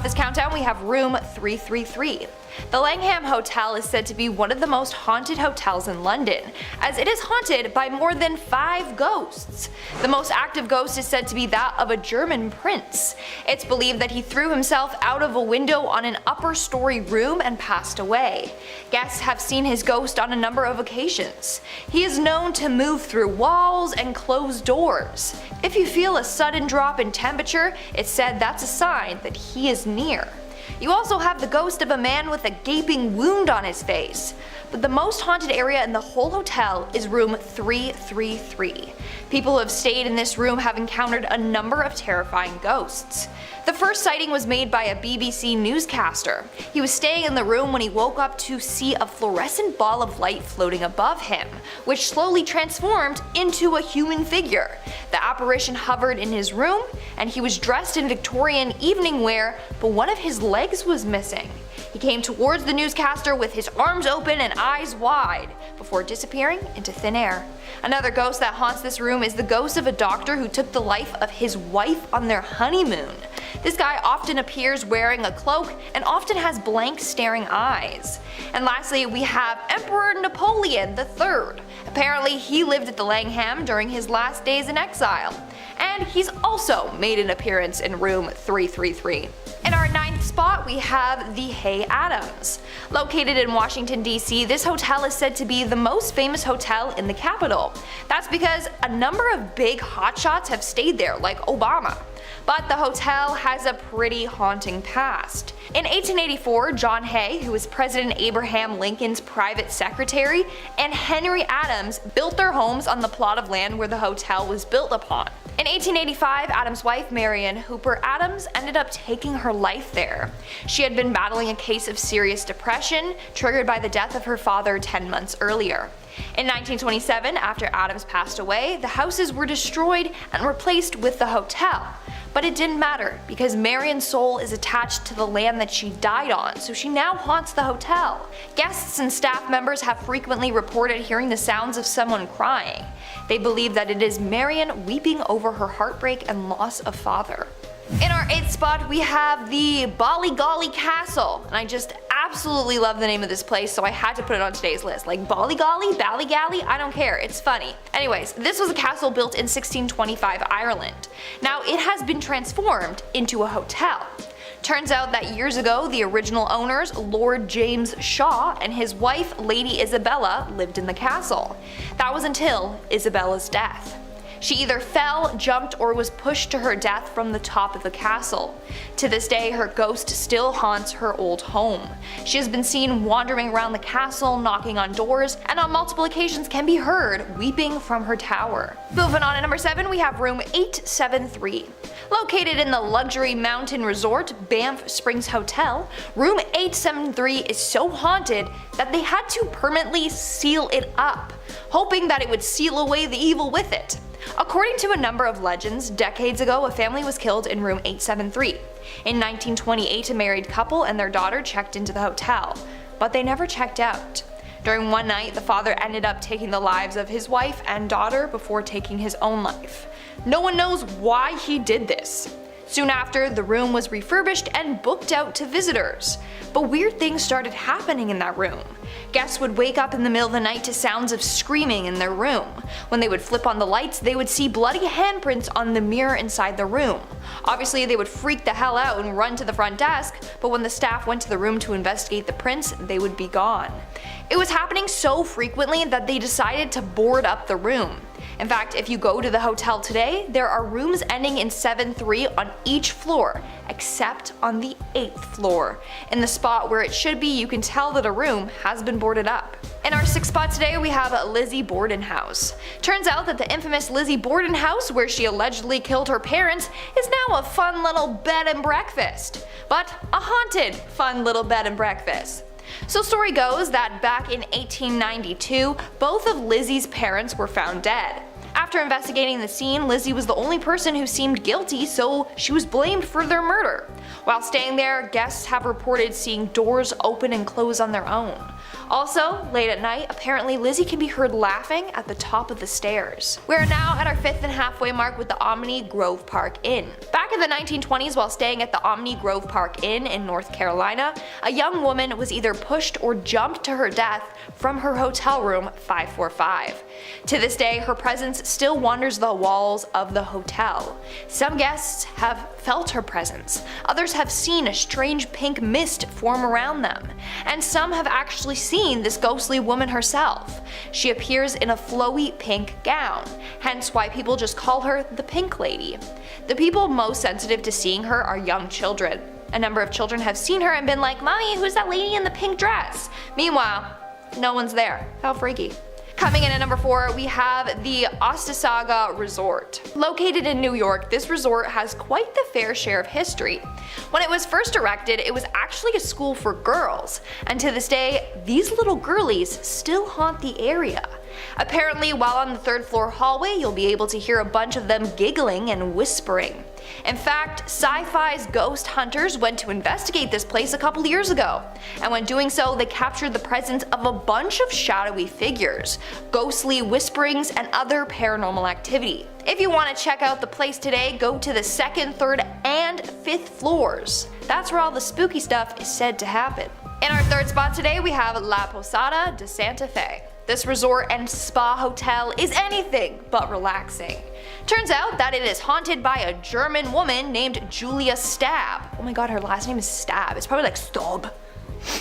off this countdown, we have room 333. The Langham Hotel is said to be one of the most haunted hotels in London, as it is haunted by more than 5 ghosts. The most active ghost is said to be that of a German prince. It's believed that he threw himself out of a window on an upper story room and passed away. Guests have seen his ghost on a number of occasions. He is known to move through walls and close doors. If you feel a sudden drop in temperature, it's said that's a sign that he is near. You also have the ghost of a man with a gaping wound on his face. But the most haunted area in the whole hotel is room 333. People who have stayed in this room have encountered a number of terrifying ghosts. The first sighting was made by a BBC newscaster. He was staying in the room when he woke up to see a fluorescent ball of light floating above him, which slowly transformed into a human figure. The apparition hovered in his room, and he was dressed in Victorian evening wear, but one of his legs was missing. He came towards the newscaster with his arms open and eyes wide, before disappearing into thin air. Another ghost that haunts this room is the ghost of a doctor who took the life of his wife on their honeymoon. This guy often appears wearing a cloak and often has blank staring eyes. And lastly, we have Emperor Napoleon III. Apparently he lived at the Langham during his last days in exile. And he's also made an appearance in room 333. In our 9th spot, we have the Hay Adams. Located in Washington, D.C., this hotel is said to be the most famous hotel in the capital. That's because a number of big hotshots have stayed there, like Obama. But the hotel has a pretty haunting past. In 1884, John Hay, who was President Abraham Lincoln's private secretary, and Henry Adams built their homes on the plot of land where the hotel was built upon. In 1885, Adams' wife, Marion Hooper Adams, ended up taking her life there. She had been battling a case of serious depression, triggered by the death of her father 10 months earlier. In 1927, after Adams passed away, the houses were destroyed and replaced with the hotel. But it didn't matter, because Marion's soul is attached to the land that she died on, so she now haunts the hotel. Guests and staff members have frequently reported hearing the sounds of someone crying. They believe that it is Marion weeping over her heartbreak and loss of father. In our 8th spot, we have the Ballygolly Castle, and I just absolutely love the name of this place, so I had to put it on today's list. Like Ballygolly, Ballygally, I don't care, it's funny. Anyways, this was a castle built in 1625 Ireland. Now it has been transformed into a hotel. Turns out that years ago, the original owners, Lord James Shaw and his wife, Lady Isabella, lived in the castle. That was until Isabella's death. She either fell, jumped, or was pushed to her death from the top of the castle. To this day, her ghost still haunts her old home. She has been seen wandering around the castle, knocking on doors, and on multiple occasions can be heard weeping from her tower. Moving on to number 7, we have room 873. Located in the luxury mountain resort Banff Springs Hotel, room 873 is so haunted that they had to permanently seal it up, hoping that it would seal away the evil with it. According to a number of legends, decades ago a family was killed in room 873. In 1928, a married couple and their daughter checked into the hotel, but they never checked out. During one night, the father ended up taking the lives of his wife and daughter before taking his own life. No one knows why he did this. Soon after, the room was refurbished and booked out to visitors. But weird things started happening in that room. Guests would wake up in the middle of the night to sounds of screaming in their room. When they would flip on the lights, they would see bloody handprints on the mirror inside the room. Obviously, they would freak the hell out and run to the front desk, but when the staff went to the room to investigate the prints, they would be gone. It was happening so frequently that they decided to board up the room. In fact, if you go to the hotel today, there are rooms ending in 73 on each floor, except on the 8th floor. In the spot where it should be, you can tell that a room has been boarded up. In our 6th spot today, we have Lizzie Borden House. Turns out that the infamous Lizzie Borden House, where she allegedly killed her parents, is now a fun little bed and breakfast. But a haunted fun little bed and breakfast. So story goes that back in 1892, both of Lizzie's parents were found dead. After investigating the scene, Lizzie was the only person who seemed guilty, so she was blamed for their murder. While staying there, guests have reported seeing doors open and close on their own. Also, late at night, apparently Lizzie can be heard laughing at the top of the stairs. We are now at our 5th and halfway mark with the Omni Grove Park Inn. Back in the 1920s, while staying at the Omni Grove Park Inn in North Carolina, a young woman was either pushed or jumped to her death from her hotel room 545. To this day, her presence still wanders the walls of the hotel. Some guests have felt her presence, others have seen a strange pink mist form around them, and some have actually seen this ghostly woman herself. She appears in a flowy pink gown, hence why people just call her the Pink Lady. The people most sensitive to seeing her are young children. A number of children have seen her and been like, "Mommy, who's that lady in the pink dress?" Meanwhile, no one's there. How freaky. Coming in at number 4, we have the Ostasaga Resort. Located in New York, this resort has quite the fair share of history. When it was first erected, it was actually a school for girls, and to this day, these little girlies still haunt the area. Apparently, while on the 3rd floor hallway, you'll be able to hear a bunch of them giggling and whispering. In fact, Sci-Fi's Ghost Hunters went to investigate this place a couple years ago, and when doing so, they captured the presence of a bunch of shadowy figures, ghostly whisperings, and other paranormal activity. If you want to check out the place today, go to the 2nd, 3rd, and 5th floors. That's where all the spooky stuff is said to happen. In our 3rd spot today, we have La Posada de Santa Fe. This resort and spa hotel is anything but relaxing. Turns out that it is haunted by a German woman named Julia Stab. Oh my god, her last name is Stab. It's probably like Stob.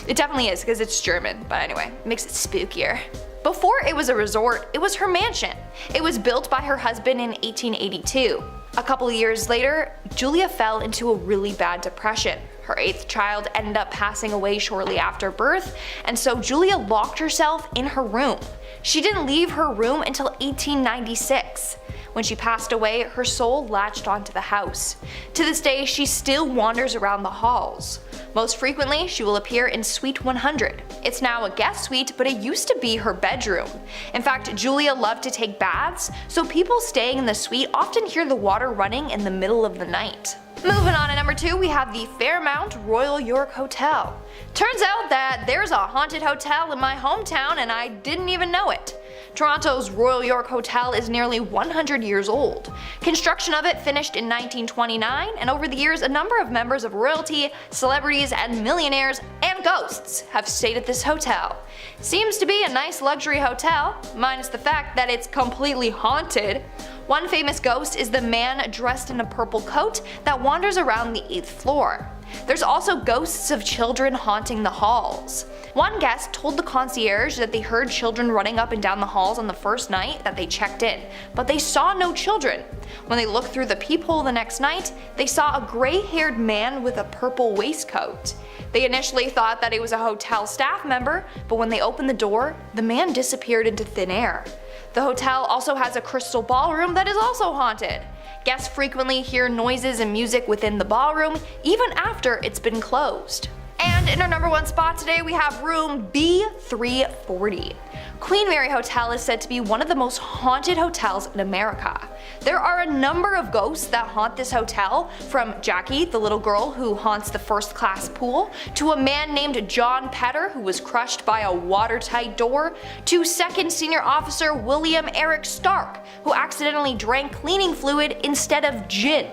It definitely is because it's German, but anyway, it makes it spookier. Before it was a resort, it was her mansion. It was built by her husband in 1882. A couple of years later, Julia fell into a really bad depression. Her 8th child ended up passing away shortly after birth, and so Julia locked herself in her room. She didn't leave her room until 1896. When she passed away, her soul latched onto the house. To this day, she still wanders around the halls. Most frequently, she will appear in Suite 100. It's now a guest suite, but it used to be her bedroom. In fact, Julia loved to take baths, so people staying in the suite often hear the water running in the middle of the night. Moving on to number 2, we have the Fairmount Royal York Hotel. Turns out that there's a haunted hotel in my hometown and I didn't even know it. Toronto's Royal York Hotel is nearly 100 years old. Construction of it finished in 1929, and over the years a number of members of royalty, celebrities, and millionaires and ghosts have stayed at this hotel. Seems to be a nice luxury hotel, minus the fact that it's completely haunted. One famous ghost is the man dressed in a purple coat that wanders around the 8th floor. There's also ghosts of children haunting the halls. One guest told the concierge that they heard children running up and down the halls on the first night that they checked in, but they saw no children. When they looked through the peephole the next night, they saw a gray-haired man with a purple waistcoat. They initially thought that it was a hotel staff member, but when they opened the door, the man disappeared into thin air. The hotel also has a crystal ballroom that is also haunted. Guests frequently hear noises and music within the ballroom, even after it's been closed. And in our number 1 spot today, we have room B340. Queen Mary Hotel is said to be one of the most haunted hotels in America. There are a number of ghosts that haunt this hotel, from Jackie, the little girl who haunts the first-class pool, to a man named John Petter who was crushed by a watertight door, to 2nd Senior Officer William Eric Stark, who accidentally drank cleaning fluid instead of gin,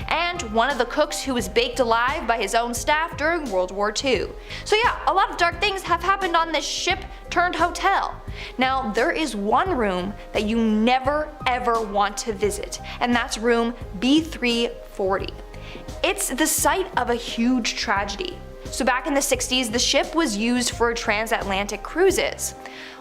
and one of the cooks who was baked alive by his own staff during World War II. So yeah, a lot of dark things have happened on this ship turned hotel. Now, there is one room that you never ever want to visit, and that's room B340. It's the site of a huge tragedy. So back in the 60s, the ship was used for transatlantic cruises.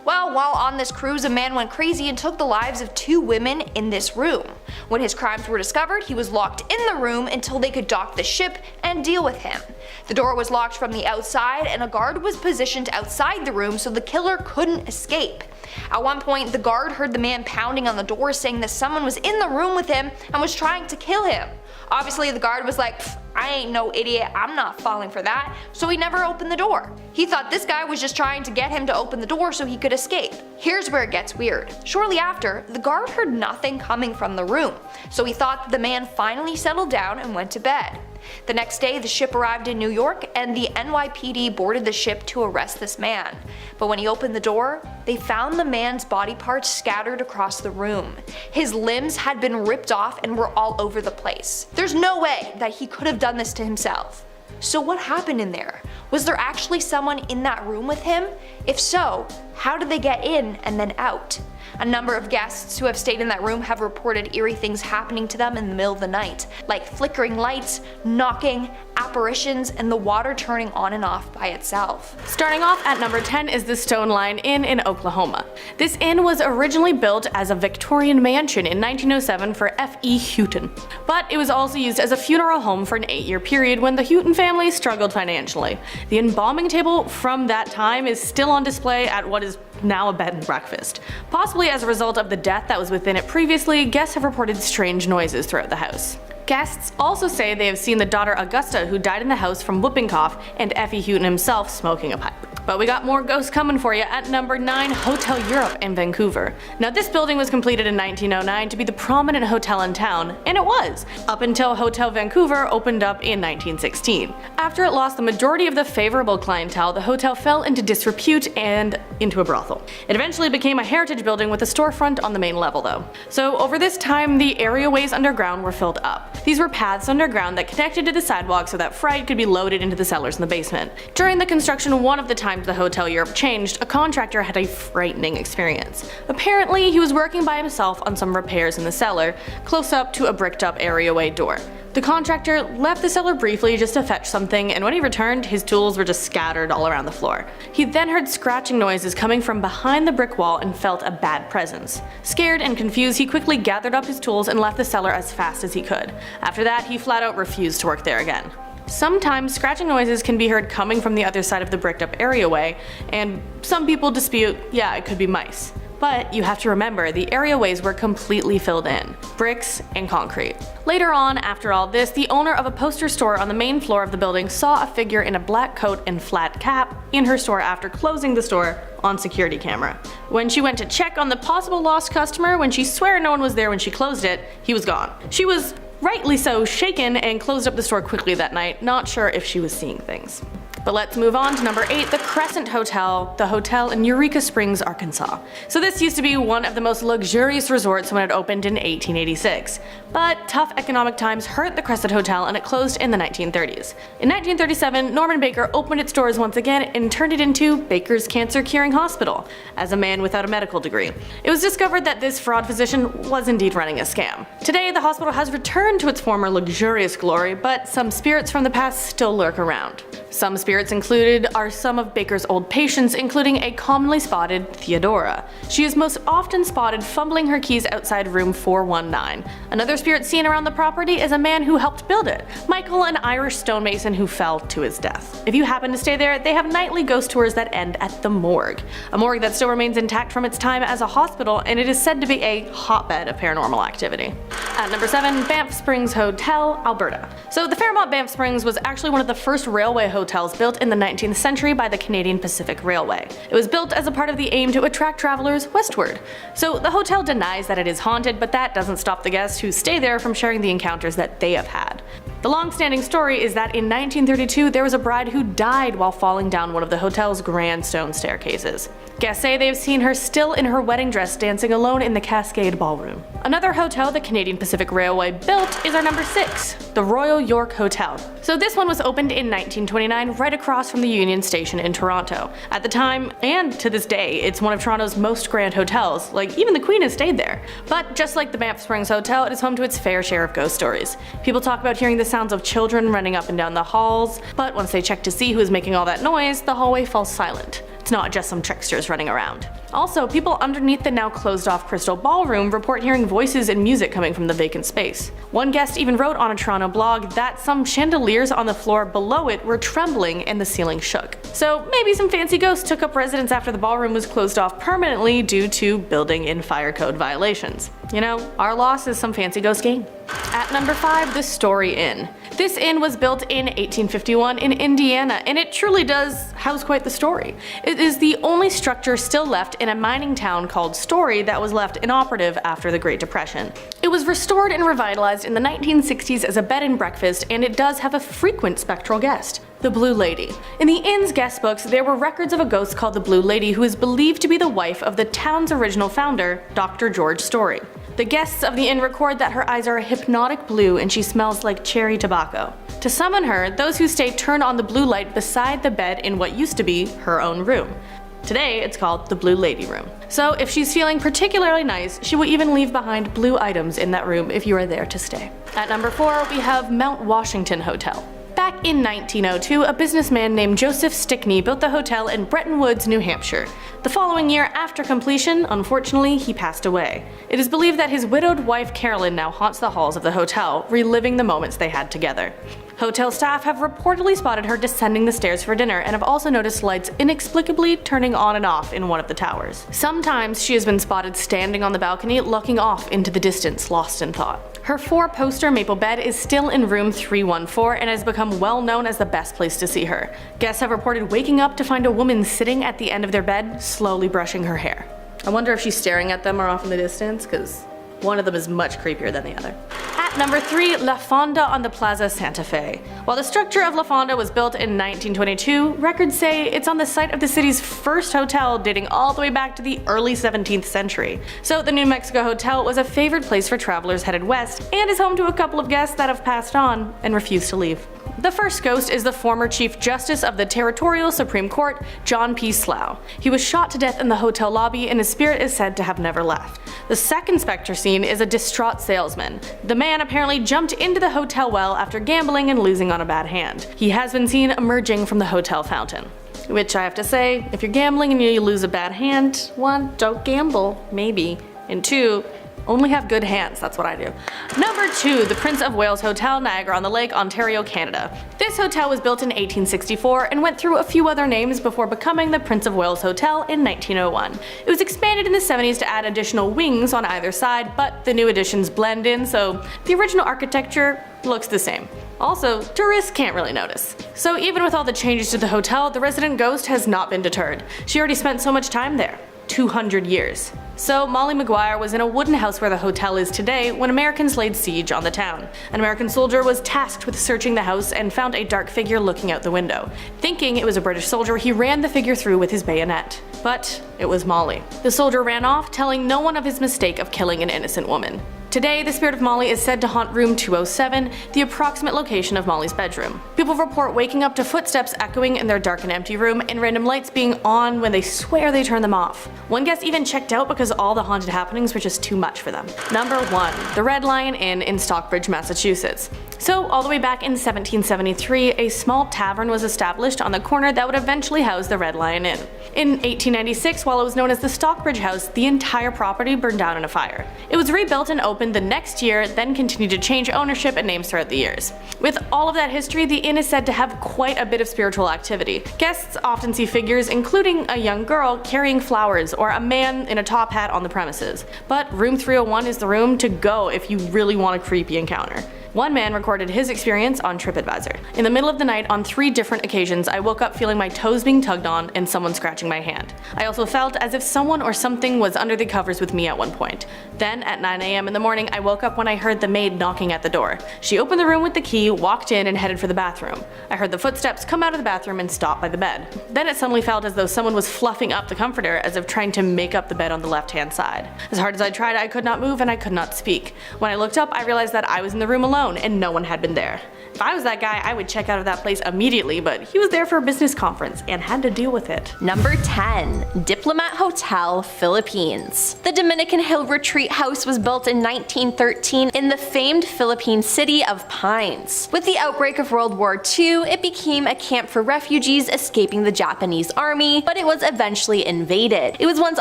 Well, while on this cruise, a man went crazy and took the lives of 2 women in this room. When his crimes were discovered, he was locked in the room until they could dock the ship and deal with him. The door was locked from the outside, and a guard was positioned outside the room so the killer couldn't escape. At one point, the guard heard the man pounding on the door saying that someone was in the room with him and was trying to kill him. Obviously, the guard was like, "I ain't no idiot, I'm not falling for that," so he never opened the door. He thought this guy was just trying to get him to open the door so he could escape. Here's where it gets weird. Shortly after, the guard heard nothing coming from the room, so he thought the man finally settled down and went to bed. The next day, the ship arrived in New York and the NYPD boarded the ship to arrest this man. But when he opened the door, they found the man's body parts scattered across the room. His limbs had been ripped off and were all over the place. There's no way that he could have done this to himself. So what happened in there? Was there actually someone in that room with him? If so, how did they get in and then out? A number of guests who have stayed in that room have reported eerie things happening to them in the middle of the night, like flickering lights, knocking, apparitions, and the water turning on and off by itself. Starting off at number 10 is the Stone Line Inn in Oklahoma. This inn was originally built as a Victorian mansion in 1907 for F.E. Houghton, but it was also used as a funeral home for an 8-year period when the Houghton family struggled financially. The embalming table from that time is still on display at what is now a bed and breakfast. Possibly as a result of the death that was within it previously, guests have reported strange noises throughout the house. Guests also say they have seen the daughter Augusta, who died in the house from whooping cough, and F.E. Houghton himself smoking a pipe. But we got more ghosts coming for you at number 9, Hotel Europe in Vancouver. Now this building was completed in 1909 to be the prominent hotel in town, and it was, up until Hotel Vancouver opened up in 1916. After it lost the majority of the favorable clientele, the hotel fell into disrepute and into a brothel. It eventually became a heritage building with a storefront on the main level though. So over this time, the areaways underground were filled up. These were paths underground that connected to the sidewalk so that freight could be loaded into the cellars in the basement. During the construction, one of the times the Hotel Europe changed, a contractor had a frightening experience. Apparently, he was working by himself on some repairs in the cellar, close up to a bricked up areaway door. The contractor left the cellar briefly just to fetch something, and when he returned, his tools were just scattered all around the floor. He then heard scratching noises coming from behind the brick wall and felt a bad presence. Scared and confused, he quickly gathered up his tools and left the cellar as fast as he could. After that, he flat out refused to work there again. Sometimes scratching noises can be heard coming from the other side of the bricked up areaway, and some people dispute, yeah, it could be mice. But you have to remember, the areaways were completely filled in, bricks and concrete. Later on, after all this, the owner of a poster store on the main floor of the building saw a figure in a black coat and flat cap in her store after closing the store on security camera. When she went to check on the possible lost customer, when she swore no one was there when she closed it, he was gone. She was rightly so shaken and closed up the store quickly that night, not sure if she was seeing things. But let's move on to number 8, the Crescent Hotel, the hotel in Eureka Springs, Arkansas. So this used to be one of the most luxurious resorts when it opened in 1886. But tough economic times hurt the Crescent Hotel and it closed in the 1930s. In 1937, Norman Baker opened its doors once again and turned it into Baker's Cancer Curing Hospital, as a man without a medical degree. It was discovered that this fraud physician was indeed running a scam. Today, the hospital has returned to its former luxurious glory, but some spirits from the past still lurk around. Some spirits included are some of Baker's old patients, including a commonly spotted Theodora. She is most often spotted fumbling her keys outside room 419. Another spirit seen around the property is a man who helped build it, Michael, an Irish stonemason who fell to his death. If you happen to stay there, they have nightly ghost tours that end at the morgue, a morgue that still remains intact from its time as a hospital, and it is said to be a hotbed of paranormal activity. At number 7, Banff Springs Hotel, Alberta. So the Fairmont Banff Springs was actually one of the first railway hotels built in the 19th century by the Canadian Pacific Railway. It was built as a part of the aim to attract travelers westward. So the hotel denies that it is haunted, but that doesn't stop the guests who stay there from sharing the encounters that they have had. The long-standing story is that in 1932 there was a bride who died while falling down one of the hotel's grand stone staircases. Guests say they have seen her still in her wedding dress dancing alone in the Cascade Ballroom. Another hotel the Canadian Pacific Railway built is our number 6, the Royal York Hotel. So this one was opened in 1929 right across from the Union Station in Toronto. At the time, and to this day, it's one of Toronto's most grand hotels, like even the Queen has stayed there. But just like the Banff Springs Hotel, it is home to its fair share of ghost stories. People talk about hearing the sounds of children running up and down the halls, but once they check to see who is making all that noise, the hallway falls silent. It's not just some tricksters running around. Also, people underneath the now closed off Crystal Ballroom report hearing voices and music coming from the vacant space. One guest even wrote on a Toronto blog that some chandeliers on the floor below it were trembling and the ceiling shook. So maybe some fancy ghosts took up residence after the ballroom was closed off permanently due to building and fire code violations. You know, our loss is some fancy ghost gain. At number 5, the Story Inn. This inn was built in 1851 in Indiana, and it truly does house quite the story. It is the only structure still left in a mining town called Story that was left inoperative after the Great Depression. It was restored and revitalized in the 1960s as a bed and breakfast, and it does have a frequent spectral guest, the Blue Lady. In the inn's guest books, there were records of a ghost called the Blue Lady who is believed to be the wife of the town's original founder, Dr. George Story. The guests of the inn record that her eyes are a hypnotic blue and she smells like cherry tobacco. To summon her, those who stay turn on the blue light beside the bed in what used to be her own room. Today, it's called the Blue Lady Room. So if she's feeling particularly nice, she will even leave behind blue items in that room if you are there to stay. At number 4, we have Mount Washington Hotel. Back in 1902, a businessman named Joseph Stickney built the hotel in Bretton Woods, New Hampshire. The following year after completion, unfortunately, he passed away. It is believed that his widowed wife Carolyn now haunts the halls of the hotel, reliving the moments they had together. Hotel staff have reportedly spotted her descending the stairs for dinner and have also noticed lights inexplicably turning on and off in one of the towers. Sometimes she has been spotted standing on the balcony looking off into the distance, lost in thought. Her 4-poster maple bed is still in room 314 and has become well known as the best place to see her. Guests have reported waking up to find a woman sitting at the end of their bed, slowly brushing her hair. I wonder if she's staring at them or off in the distance, because one of them is much creepier than the other. At number 3, La Fonda on the Plaza Santa Fe. While the structure of La Fonda was built in 1922, records say it's on the site of the city's first hotel dating all the way back to the early 17th century. So the New Mexico Hotel was a favored place for travelers headed west, and is home to a couple of guests that have passed on and refused to leave. The first ghost is the former Chief Justice of the Territorial Supreme Court, John P. Slough. He was shot to death in the hotel lobby and his spirit is said to have never left. The second specter scene is a distraught salesman. The man apparently jumped into the hotel well after gambling and losing on a bad hand. He has been seen emerging from the hotel fountain. Which I have to say, if you're gambling and you lose a bad hand, 1, don't gamble, maybe, and 2, only have good hands, that's what I do. Number 2, the Prince of Wales Hotel, Niagara-on-the-Lake, Ontario, Canada. This hotel was built in 1864 and went through a few other names before becoming the Prince of Wales Hotel in 1901. It was expanded in the 70s to add additional wings on either side, but the new additions blend in, so the original architecture looks the same. Also, tourists can't really notice. So even with all the changes to the hotel, the resident ghost has not been deterred. She already spent so much time there. 200 years. So Molly Maguire was in a wooden house where the hotel is today when Americans laid siege on the town. An American soldier was tasked with searching the house and found a dark figure looking out the window. Thinking it was a British soldier, he ran the figure through with his bayonet. But it was Molly. The soldier ran off, telling no one of his mistake of killing an innocent woman. Today, the spirit of Molly is said to haunt room 207, the approximate location of Molly's bedroom. People report waking up to footsteps echoing in their dark and empty room and random lights being on when they swear they turn them off. One guest even checked out because all the haunted happenings were just too much for them. Number 1, the Red Lion Inn in Stockbridge, Massachusetts. So, all the way back in 1773, a small tavern was established on the corner that would eventually house the Red Lion Inn. In 1896, while it was known as the Stockbridge House, the entire property burned down in a fire. It was rebuilt and opened the next year, then continued to change ownership and names throughout the years. With all of that history, the inn is said to have quite a bit of spiritual activity. Guests often see figures, including a young girl carrying flowers or a man in a top hat on the premises. But room 301 is the room to go if you really want a creepy encounter. One man recorded his experience on TripAdvisor. In the middle of the night, on 3 different occasions, I woke up feeling my toes being tugged on and someone scratching my hand. I also felt as if someone or something was under the covers with me at one point. Then, at 9 AM in the morning, I woke up when I heard the maid knocking at the door. She opened the room with the key, walked in, and headed for the bathroom. I heard the footsteps come out of the bathroom and stop by the bed. Then it suddenly felt as though someone was fluffing up the comforter as if trying to make up the bed on the left-hand side. As hard as I tried, I could not move and I could not speak. When I looked up, I realized that I was in the room alone and no one had been there. If I was that guy, I would check out of that place immediately, but he was there for a business conference and had to deal with it. Number 10, Diplomat Hotel, Philippines. The Dominican Hill Retreat House was built in 1913 in the famed Philippine city of Pines. With the outbreak of World War II, it became a camp for refugees escaping the Japanese army, but it was eventually invaded. It was once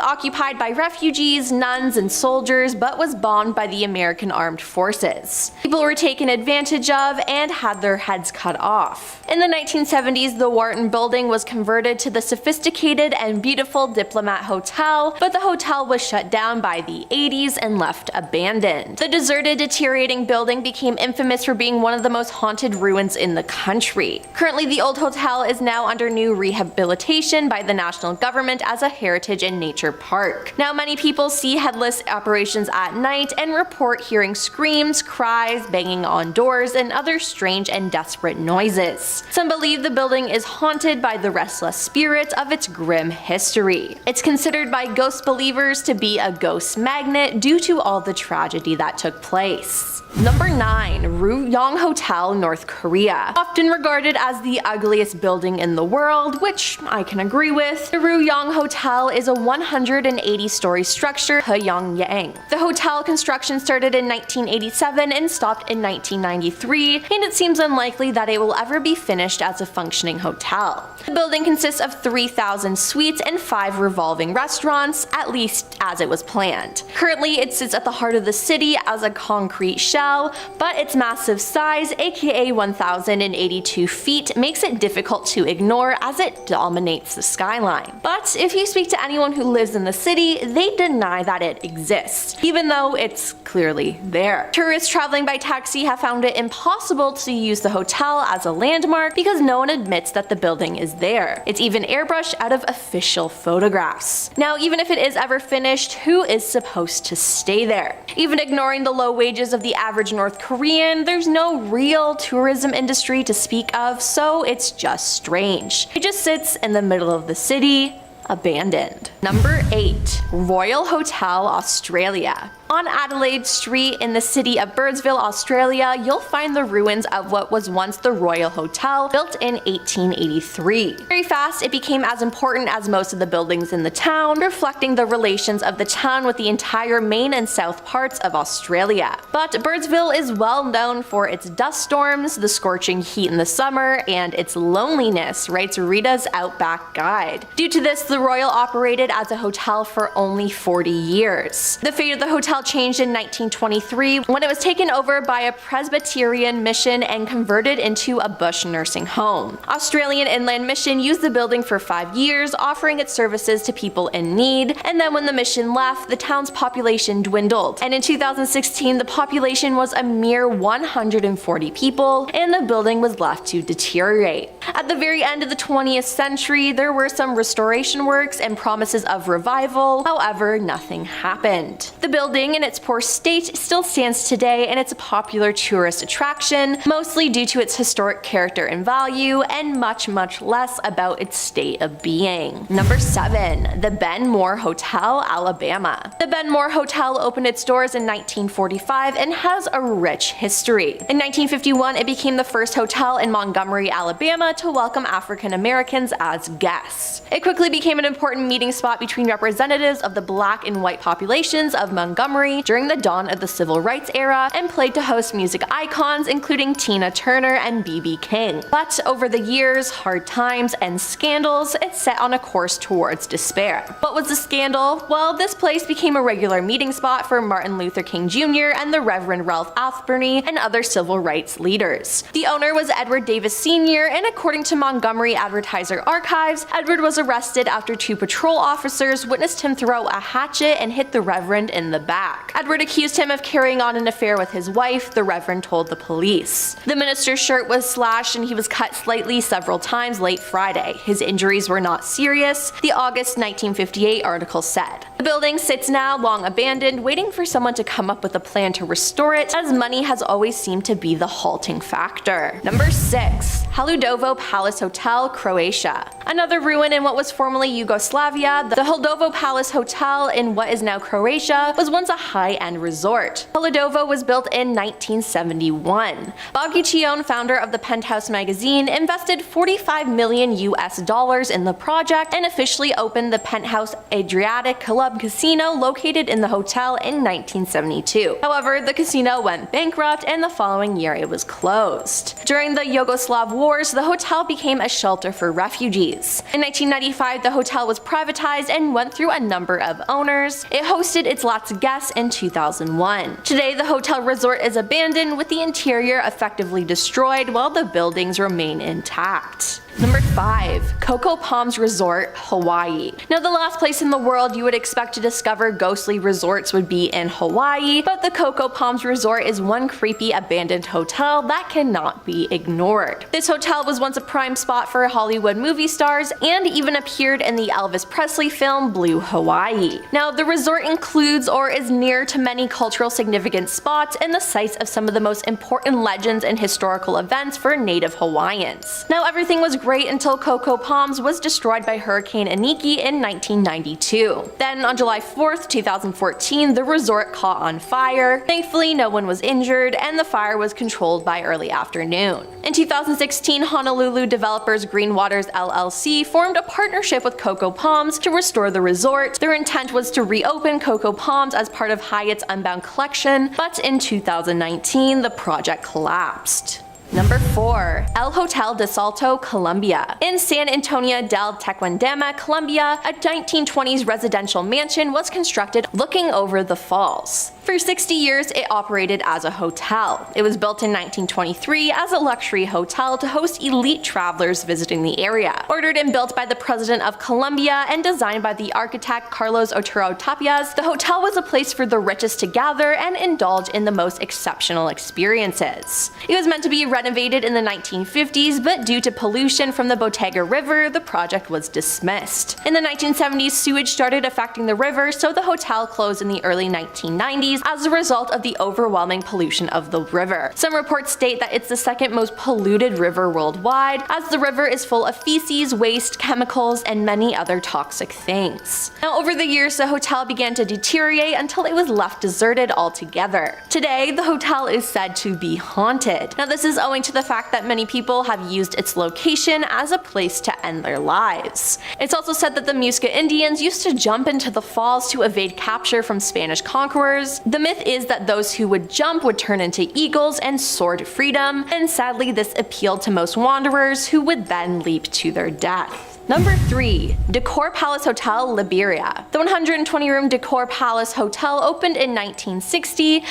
occupied by refugees, nuns, and soldiers, but was bombed by the American armed forces. People were taken taken advantage of and had their heads cut off. In the 1970s, the Wharton building was converted to the sophisticated and beautiful Diplomat Hotel, but the hotel was shut down by the 80s and left abandoned. The deserted, deteriorating building became infamous for being one of the most haunted ruins in the country. Currently, the old hotel is now under new rehabilitation by the national government as a heritage and nature park. Now, many people see headless apparitions at night and report hearing screams, cries, banging on doors, and other strange and desperate noises. Some believe the building is haunted by the restless spirits of its grim history. It's considered by ghost believers to be a ghost magnet due to all the tragedy that took place. Number 9. Ryugyong Hotel, North Korea. Often regarded as the ugliest building in the world, which I can agree with, the Ryugyong Hotel is a 180-story structure in Pyongyang. The hotel construction started in 1987 and stopped in 1993, and it seems unlikely that it will ever be finished as a functioning hotel. The building consists of 3,000 suites and 5 revolving restaurants, at least as it was planned. Currently, it sits at the heart of the city as a concrete shell, but its massive size, aka 1,082 feet, makes it difficult to ignore as it dominates the skyline. But if you speak to anyone who lives in the city, they deny that it exists, even though it's clearly there. Tourists traveling by taxi have found it impossible to use the hotel as a landmark because no one admits that the building is there. It's even airbrushed out of official photographs. Now, even if it is ever finished, who is supposed to stay there? Even ignoring the low wages of the average North Korean, there's no real tourism industry to speak of, so it's just strange. It just sits in the middle of the city, abandoned. Number 8. Royal Hotel, Australia. On Adelaide Street in the city of Birdsville, Australia, you'll find the ruins of what was once the Royal Hotel, built in 1883. Very fast, it became as important as most of the buildings in the town, reflecting the relations of the town with the entire main and south parts of Australia. But Birdsville is well known for its dust storms, the scorching heat in the summer, and its loneliness, writes Rita's Outback Guide. Due to this, the Royal operated as a hotel for only 40 years. The fate of the hotel changed in 1923 when it was taken over by a Presbyterian mission and converted into a bush nursing home. Australian Inland Mission used the building for 5 years, offering its services to people in need, and then when the mission left, the town's population dwindled, and in 2016 the population was a mere 140 people, and the building was left to deteriorate. At the very end of the 20th century, there were some restoration works and promises of revival, however, nothing happened. The building in its poor state still stands today, and it's a popular tourist attraction, mostly due to its historic character and value, and much less about its state of being. Number 7. The Ben Moore Hotel, Alabama. The Ben Moore Hotel opened its doors in 1945 and has a rich history. In 1951, it became the first hotel in Montgomery, Alabama to welcome African Americans as guests. It quickly became an important meeting spot between representatives of the black and white populations of Montgomery during the dawn of the Civil Rights era, and played to host music icons including Tina Turner and B.B. King. But over the years, hard times, and scandals, it set on a course towards despair. What was the scandal? Well, this place became a regular meeting spot for Martin Luther King Jr. and the Reverend Ralph Althberny and other civil rights leaders. The owner was Edward Davis Sr., and according to Montgomery Advertiser Archives, Edward was arrested after 2 patrol officers witnessed him throw a hatchet and hit the Reverend in the back. Edward accused him of carrying on an affair with his wife, the Reverend told the police. The minister's shirt was slashed and he was cut slightly several times late Friday. His injuries were not serious, the August 1958 article said. The building sits now long abandoned, waiting for someone to come up with a plan to restore it, as money has always seemed to be the halting factor. Number 6. Haludovo Palace Hotel, Croatia. Another ruin in what was formerly Yugoslavia, the Haludovo Palace Hotel in what is now Croatia was once a high-end resort. Haludovo was built in 1971. Bob Guccione, founder of the Penthouse magazine, invested $45 million in the project and officially opened the Penthouse Adriatic Club Casino located in the hotel in 1972. However, the casino went bankrupt and the following year it was closed. During the Yugoslav Wars, the hotel became a shelter for refugees. In 1995, the hotel was privatized and went through a number of owners. It hosted its last guests US in 2001. Today, the hotel resort is abandoned with the interior effectively destroyed while the buildings remain intact. Number 5. Coco Palms Resort, Hawaii. Now, the last place in the world you would expect to discover ghostly resorts would be in Hawaii, but the Coco Palms Resort is one creepy abandoned hotel that cannot be ignored. This hotel was once a prime spot for Hollywood movie stars and even appeared in the Elvis Presley film Blue Hawaii. Now, the resort includes or is near to many cultural significant spots and the sites of some of the most important legends and historical events for Native Hawaiians. Now, everything was great until Coco Palms was destroyed by Hurricane Iniki in 1992. Then on July 4th, 2014, the resort caught on fire. Thankfully, no one was injured and the fire was controlled by early afternoon. In 2016, Honolulu developers Green Waters LLC formed a partnership with Coco Palms to restore the resort. Their intent was to reopen Coco Palms as part of Hyatt's Unbound collection, but in 2019, the project collapsed. Number 4. El Hotel de Salto, Colombia. In San Antonio del Tequendama, Colombia, a 1920s residential mansion was constructed looking over the falls. For 60 years, it operated as a hotel. It was built in 1923 as a luxury hotel to host elite travelers visiting the area. Ordered and built by the President of Colombia and designed by the architect Carlos Otero Tapias, the hotel was a place for the richest to gather and indulge in the most exceptional experiences. It was meant to be renovated in the 1950s, but due to pollution from the Bottega River, the project was dismissed. In the 1970s, sewage started affecting the river, so the hotel closed in the early 1990s as a result of the overwhelming pollution of the river. Some reports state that it's the second most polluted river worldwide, as the river is full of feces, waste, chemicals, and many other toxic things. Now, over the years, the hotel began to deteriorate until it was left deserted altogether. Today, the hotel is said to be haunted. Now, this is owing to the fact that many people have used its location as a place to end their lives. It's also said that the Muisca Indians used to jump into the falls to evade capture from Spanish conquerors. The myth is that those who would jump would turn into eagles and soar to freedom, and sadly this appealed to most wanderers who would then leap to their death. Number 3. Decor Palace Hotel, Liberia. The 120-room Decor Palace Hotel opened in 1960,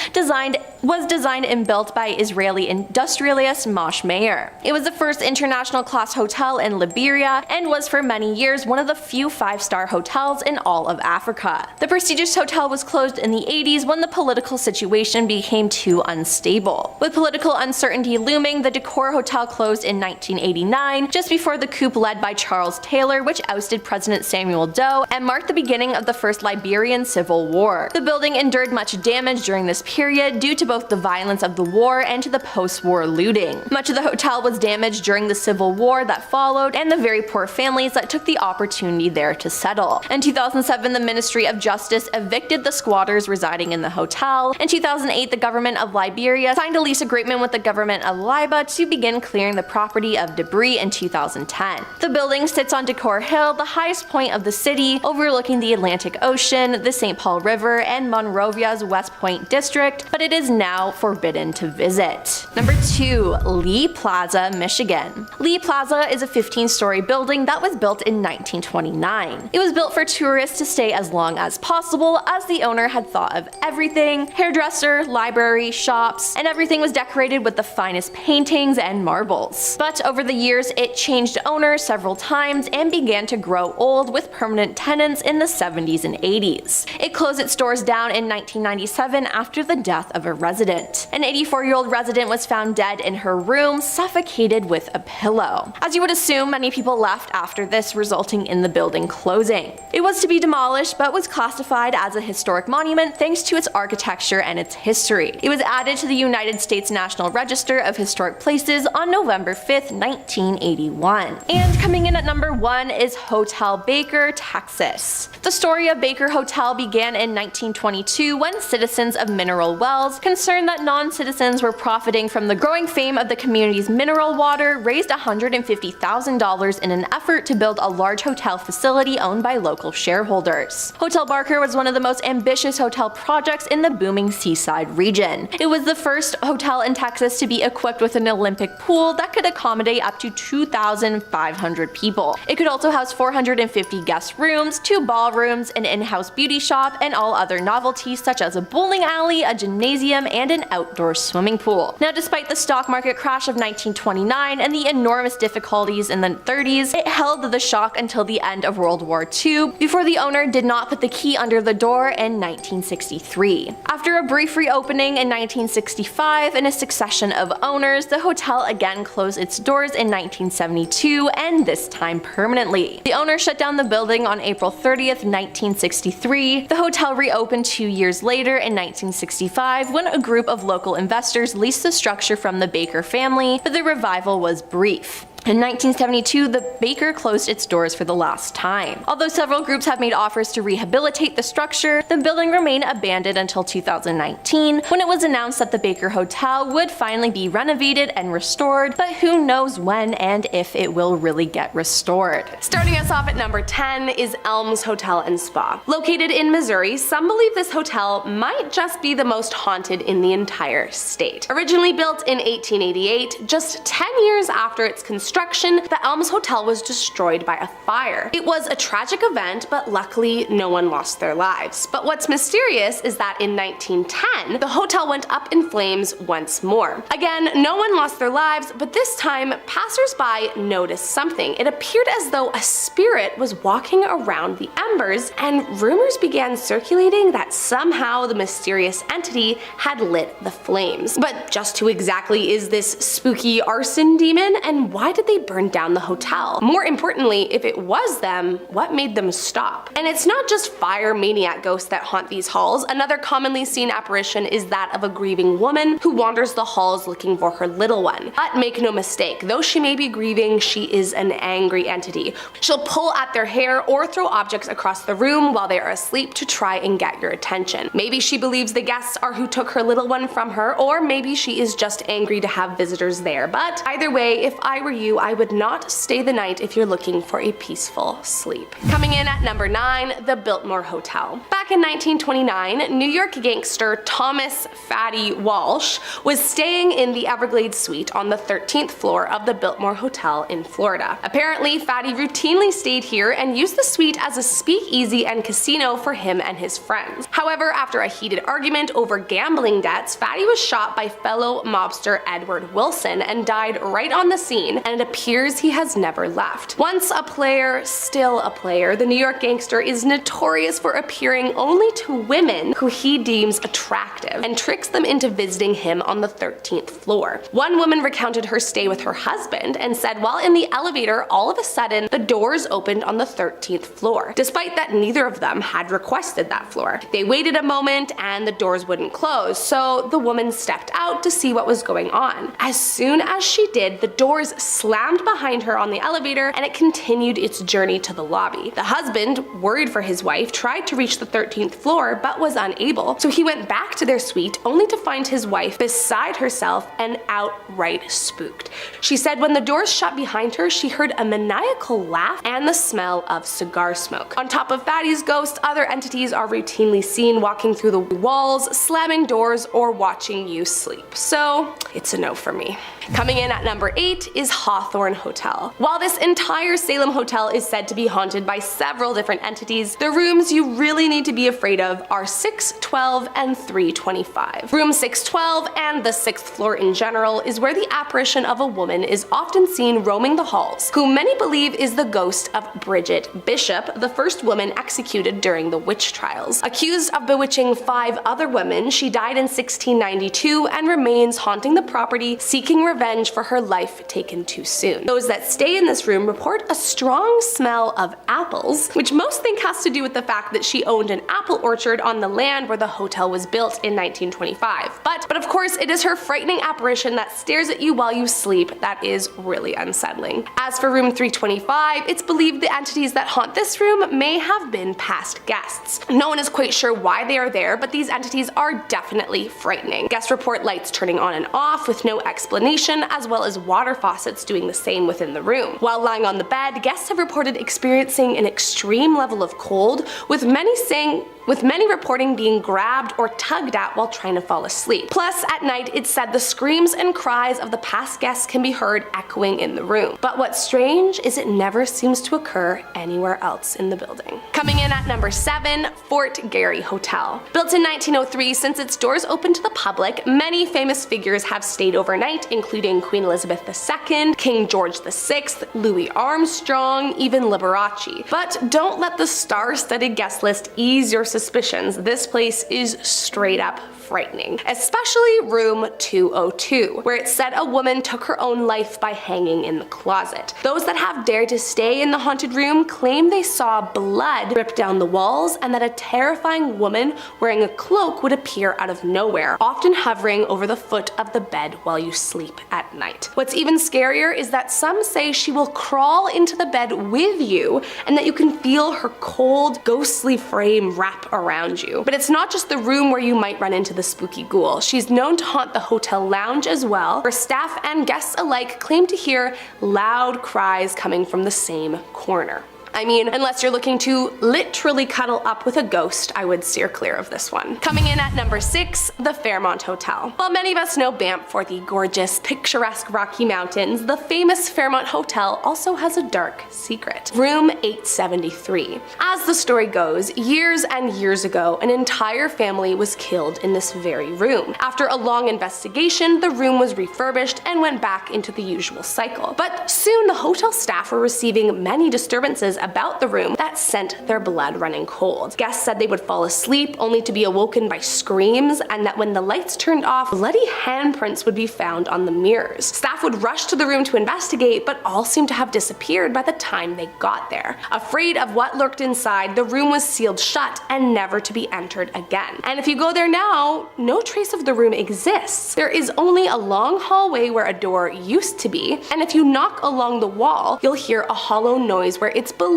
was designed and built by Israeli industrialist Moshe Meir. It was the first international class hotel in Liberia and was for many years one of the few 5-star hotels in all of Africa. The prestigious hotel was closed in the 80s when the political situation became too unstable. With political uncertainty looming, the Decor Hotel closed in 1989, just before the coup led by Charles Taylor, which ousted President Samuel Doe and marked the beginning of the First Liberian Civil War. The building endured much damage during this period due to both the violence of the war and to the post-war looting. Much of the hotel was damaged during the Civil War that followed and the very poor families that took the opportunity there to settle. In 2007, the Ministry of Justice evicted the squatters residing in the hotel. In 2008, the government of Liberia signed a lease agreement with the government of Liba to begin clearing the property of debris in 2010. The building sits on Decor Hill, the highest point of the city, overlooking the Atlantic Ocean, the St. Paul River, and Monrovia's West Point district, but it is now forbidden to visit. Number 2. Lee Plaza, Michigan. Lee Plaza is a 15-story building that was built in 1929. It was built for tourists to stay as long as possible, as the owner had thought of everything: hairdresser, library, shops, and everything was decorated with the finest paintings and marbles. But over the years, it changed owners several times and began to grow old, with permanent tenants in the 70s and 80s. It closed its doors down in 1997 after the death of a resident. An 84-year-old resident was found dead in her room, suffocated with a pillow. As you would assume, many people left after this, resulting in the building closing. It was to be demolished, but was classified as a historic monument thanks to its architecture and its history. It was added to the United States National Register of Historic Places on November 5th, 1981. And coming in at number 1 is Hotel Baker, Texas. The story of Baker Hotel began in 1922 when citizens of Mineral Wells concerned that non-citizens were profiting from the growing fame of the community's mineral water, raised $150,000 in an effort to build a large hotel facility owned by local shareholders. Hotel Barker was one of the most ambitious hotel projects in the booming seaside region. It was the first hotel in Texas to be equipped with an Olympic pool that could accommodate up to 2,500 people. It could also house 450 guest rooms, 2 ballrooms, an in-house beauty shop, and all other novelties such as a bowling alley, a gymnasium, and an outdoor swimming pool. Now, despite the stock market crash of 1929 and the enormous difficulties in the 30s, it held the shock until the end of World War II, before the owner did not put the key under the door in 1963. After a brief reopening in 1965 and a succession of owners, the hotel again closed its doors in 1972, and this time permanently. The owner shut down the building on April 30th, 1963. The hotel reopened 2 years later in 1965 when a group of local investors leased the structure from the Baker family, but the revival was brief. In 1972, the Baker closed its doors for the last time. Although several groups have made offers to rehabilitate the structure, the building remained abandoned until 2019, when it was announced that the Baker Hotel would finally be renovated and restored, but who knows when and if it will really get restored. Starting us off at number 10 is Elms Hotel and Spa. Located in Missouri, some believe this hotel might just be the most haunted in the entire state. Originally built in 1888, just 10 years after its construction, the Elms Hotel was destroyed by a fire. It was a tragic event, but luckily no one lost their lives. But what's mysterious is that in 1910, the hotel went up in flames once more. Again, no one lost their lives, but this time, passersby noticed something. It appeared as though a spirit was walking around the embers, and rumors began circulating that somehow the mysterious entity had lit the flames. But just who exactly is this spooky arson demon, and why did they burn down the hotel? More importantly, if it was them, what made them stop? And it's not just fire maniac ghosts that haunt these halls. Another commonly seen apparition is that of a grieving woman who wanders the halls looking for her little one. But make no mistake, though she may be grieving, she is an angry entity. She'll pull at their hair or throw objects across the room while they are asleep to try and get your attention. Maybe she believes the guests are who took her little one from her, or maybe she is just angry to have visitors there. But either way, if I were you, I would not stay the night if you're looking for a peaceful sleep. Coming in at number 9, the Biltmore Hotel. Back in 1929, New York gangster Thomas "Fatty" Walsh was staying in the Everglades suite on the 13th floor of the Biltmore Hotel in Florida. Apparently, Fatty routinely stayed here and used the suite as a speakeasy and casino for him and his friends. However, after a heated argument over gambling debts, Fatty was shot by fellow mobster Edward Wilson and died right on the scene, and it appears he has never left. Once a player, still a player, the New York gangster is notorious for appearing only to women who he deems attractive and tricks them into visiting him on the 13th floor. One woman recounted her stay with her husband and said while in the elevator, all of a sudden, the doors opened on the 13th floor, despite that neither of them had requested that floor. They waited a moment and the doors wouldn't close, so the woman stepped out to see what was going on. As soon as she did, the doors slammed behind her on the elevator and it continued its journey to the lobby. The husband, worried for his wife, tried to reach the 13th floor but was unable, so he went back to their suite only to find his wife beside herself and outright spooked. She said when the doors shut behind her, she heard a maniacal laugh and the smell of cigar smoke. On top of Fatty's ghost, other entities are routinely seen walking through the walls, slamming doors, or watching you sleep. So it's a no for me. Coming in at number 8 is Hawthorne Hotel. While this entire Salem hotel is said to be haunted by several different entities, the rooms you really need to be afraid of are 612 and 325. Room 612 and the 6th floor in general is where the apparition of a woman is often seen roaming the halls, who many believe is the ghost of Bridget Bishop, the first woman executed during the witch trials. Accused of bewitching 5 other women, she died in 1692 and remains haunting the property, seeking revenge for her life taken too soon. Those that stay in this room report a strong smell of apples, which most think has to do with the fact that she owned an apple orchard on the land where the hotel was built in 1925. But of course, it is her frightening apparition that stares at you while you sleep that is really unsettling. As for room 325, it's believed the entities that haunt this room may have been past guests. No one is quite sure why they are there, but these entities are definitely frightening. Guests report lights turning on and off with no explanation, as well as water faucets doing the same within the room. While lying on the bed, guests have reported experiencing an extreme level of cold, with many reporting being grabbed or tugged at while trying to fall asleep. Plus, at night, it's said the screams and cries of the past guests can be heard echoing in the room. But what's strange is it never seems to occur anywhere else in the building. Coming in at number 7, Fort Garry Hotel. Built in 1903, since its doors opened to the public, many famous figures have stayed overnight, including Queen Elizabeth II, King George VI, Louis Armstrong, even Liberace. But don't let the star-studded guest list ease your suspicions. This place is straight up frightening, especially room 202, where it said a woman took her own life by hanging in the closet. Those that have dared to stay in the haunted room claim they saw blood drip down the walls and that a terrifying woman wearing a cloak would appear out of nowhere, often hovering over the foot of the bed while you sleep at night. What's even scarier is that some say she will crawl into the bed with you and that you can feel her cold, ghostly frame wrap around you. But it's not just the room where you might run into the spooky ghoul. She's known to haunt the hotel lounge as well, where staff and guests alike claim to hear loud cries coming from the same corner. I mean, unless you're looking to literally cuddle up with a ghost, I would steer clear of this one. Coming in at number 6, the Fairmont Hotel. While many of us know Banff for the gorgeous, picturesque Rocky Mountains, the famous Fairmont Hotel also has a dark secret. Room 873. As the story goes, years and years ago, an entire family was killed in this very room. After a long investigation, the room was refurbished and went back into the usual cycle. But soon the hotel staff were receiving many disturbances about the room that sent their blood running cold. Guests said they would fall asleep only to be awoken by screams, and that when the lights turned off, bloody handprints would be found on the mirrors. Staff would rush to the room to investigate, but all seemed to have disappeared by the time they got there. Afraid of what lurked inside, the room was sealed shut and never to be entered again. And if you go there now, no trace of the room exists. There is only a long hallway where a door used to be, and if you knock along the wall, you'll hear a hollow noise where it's believed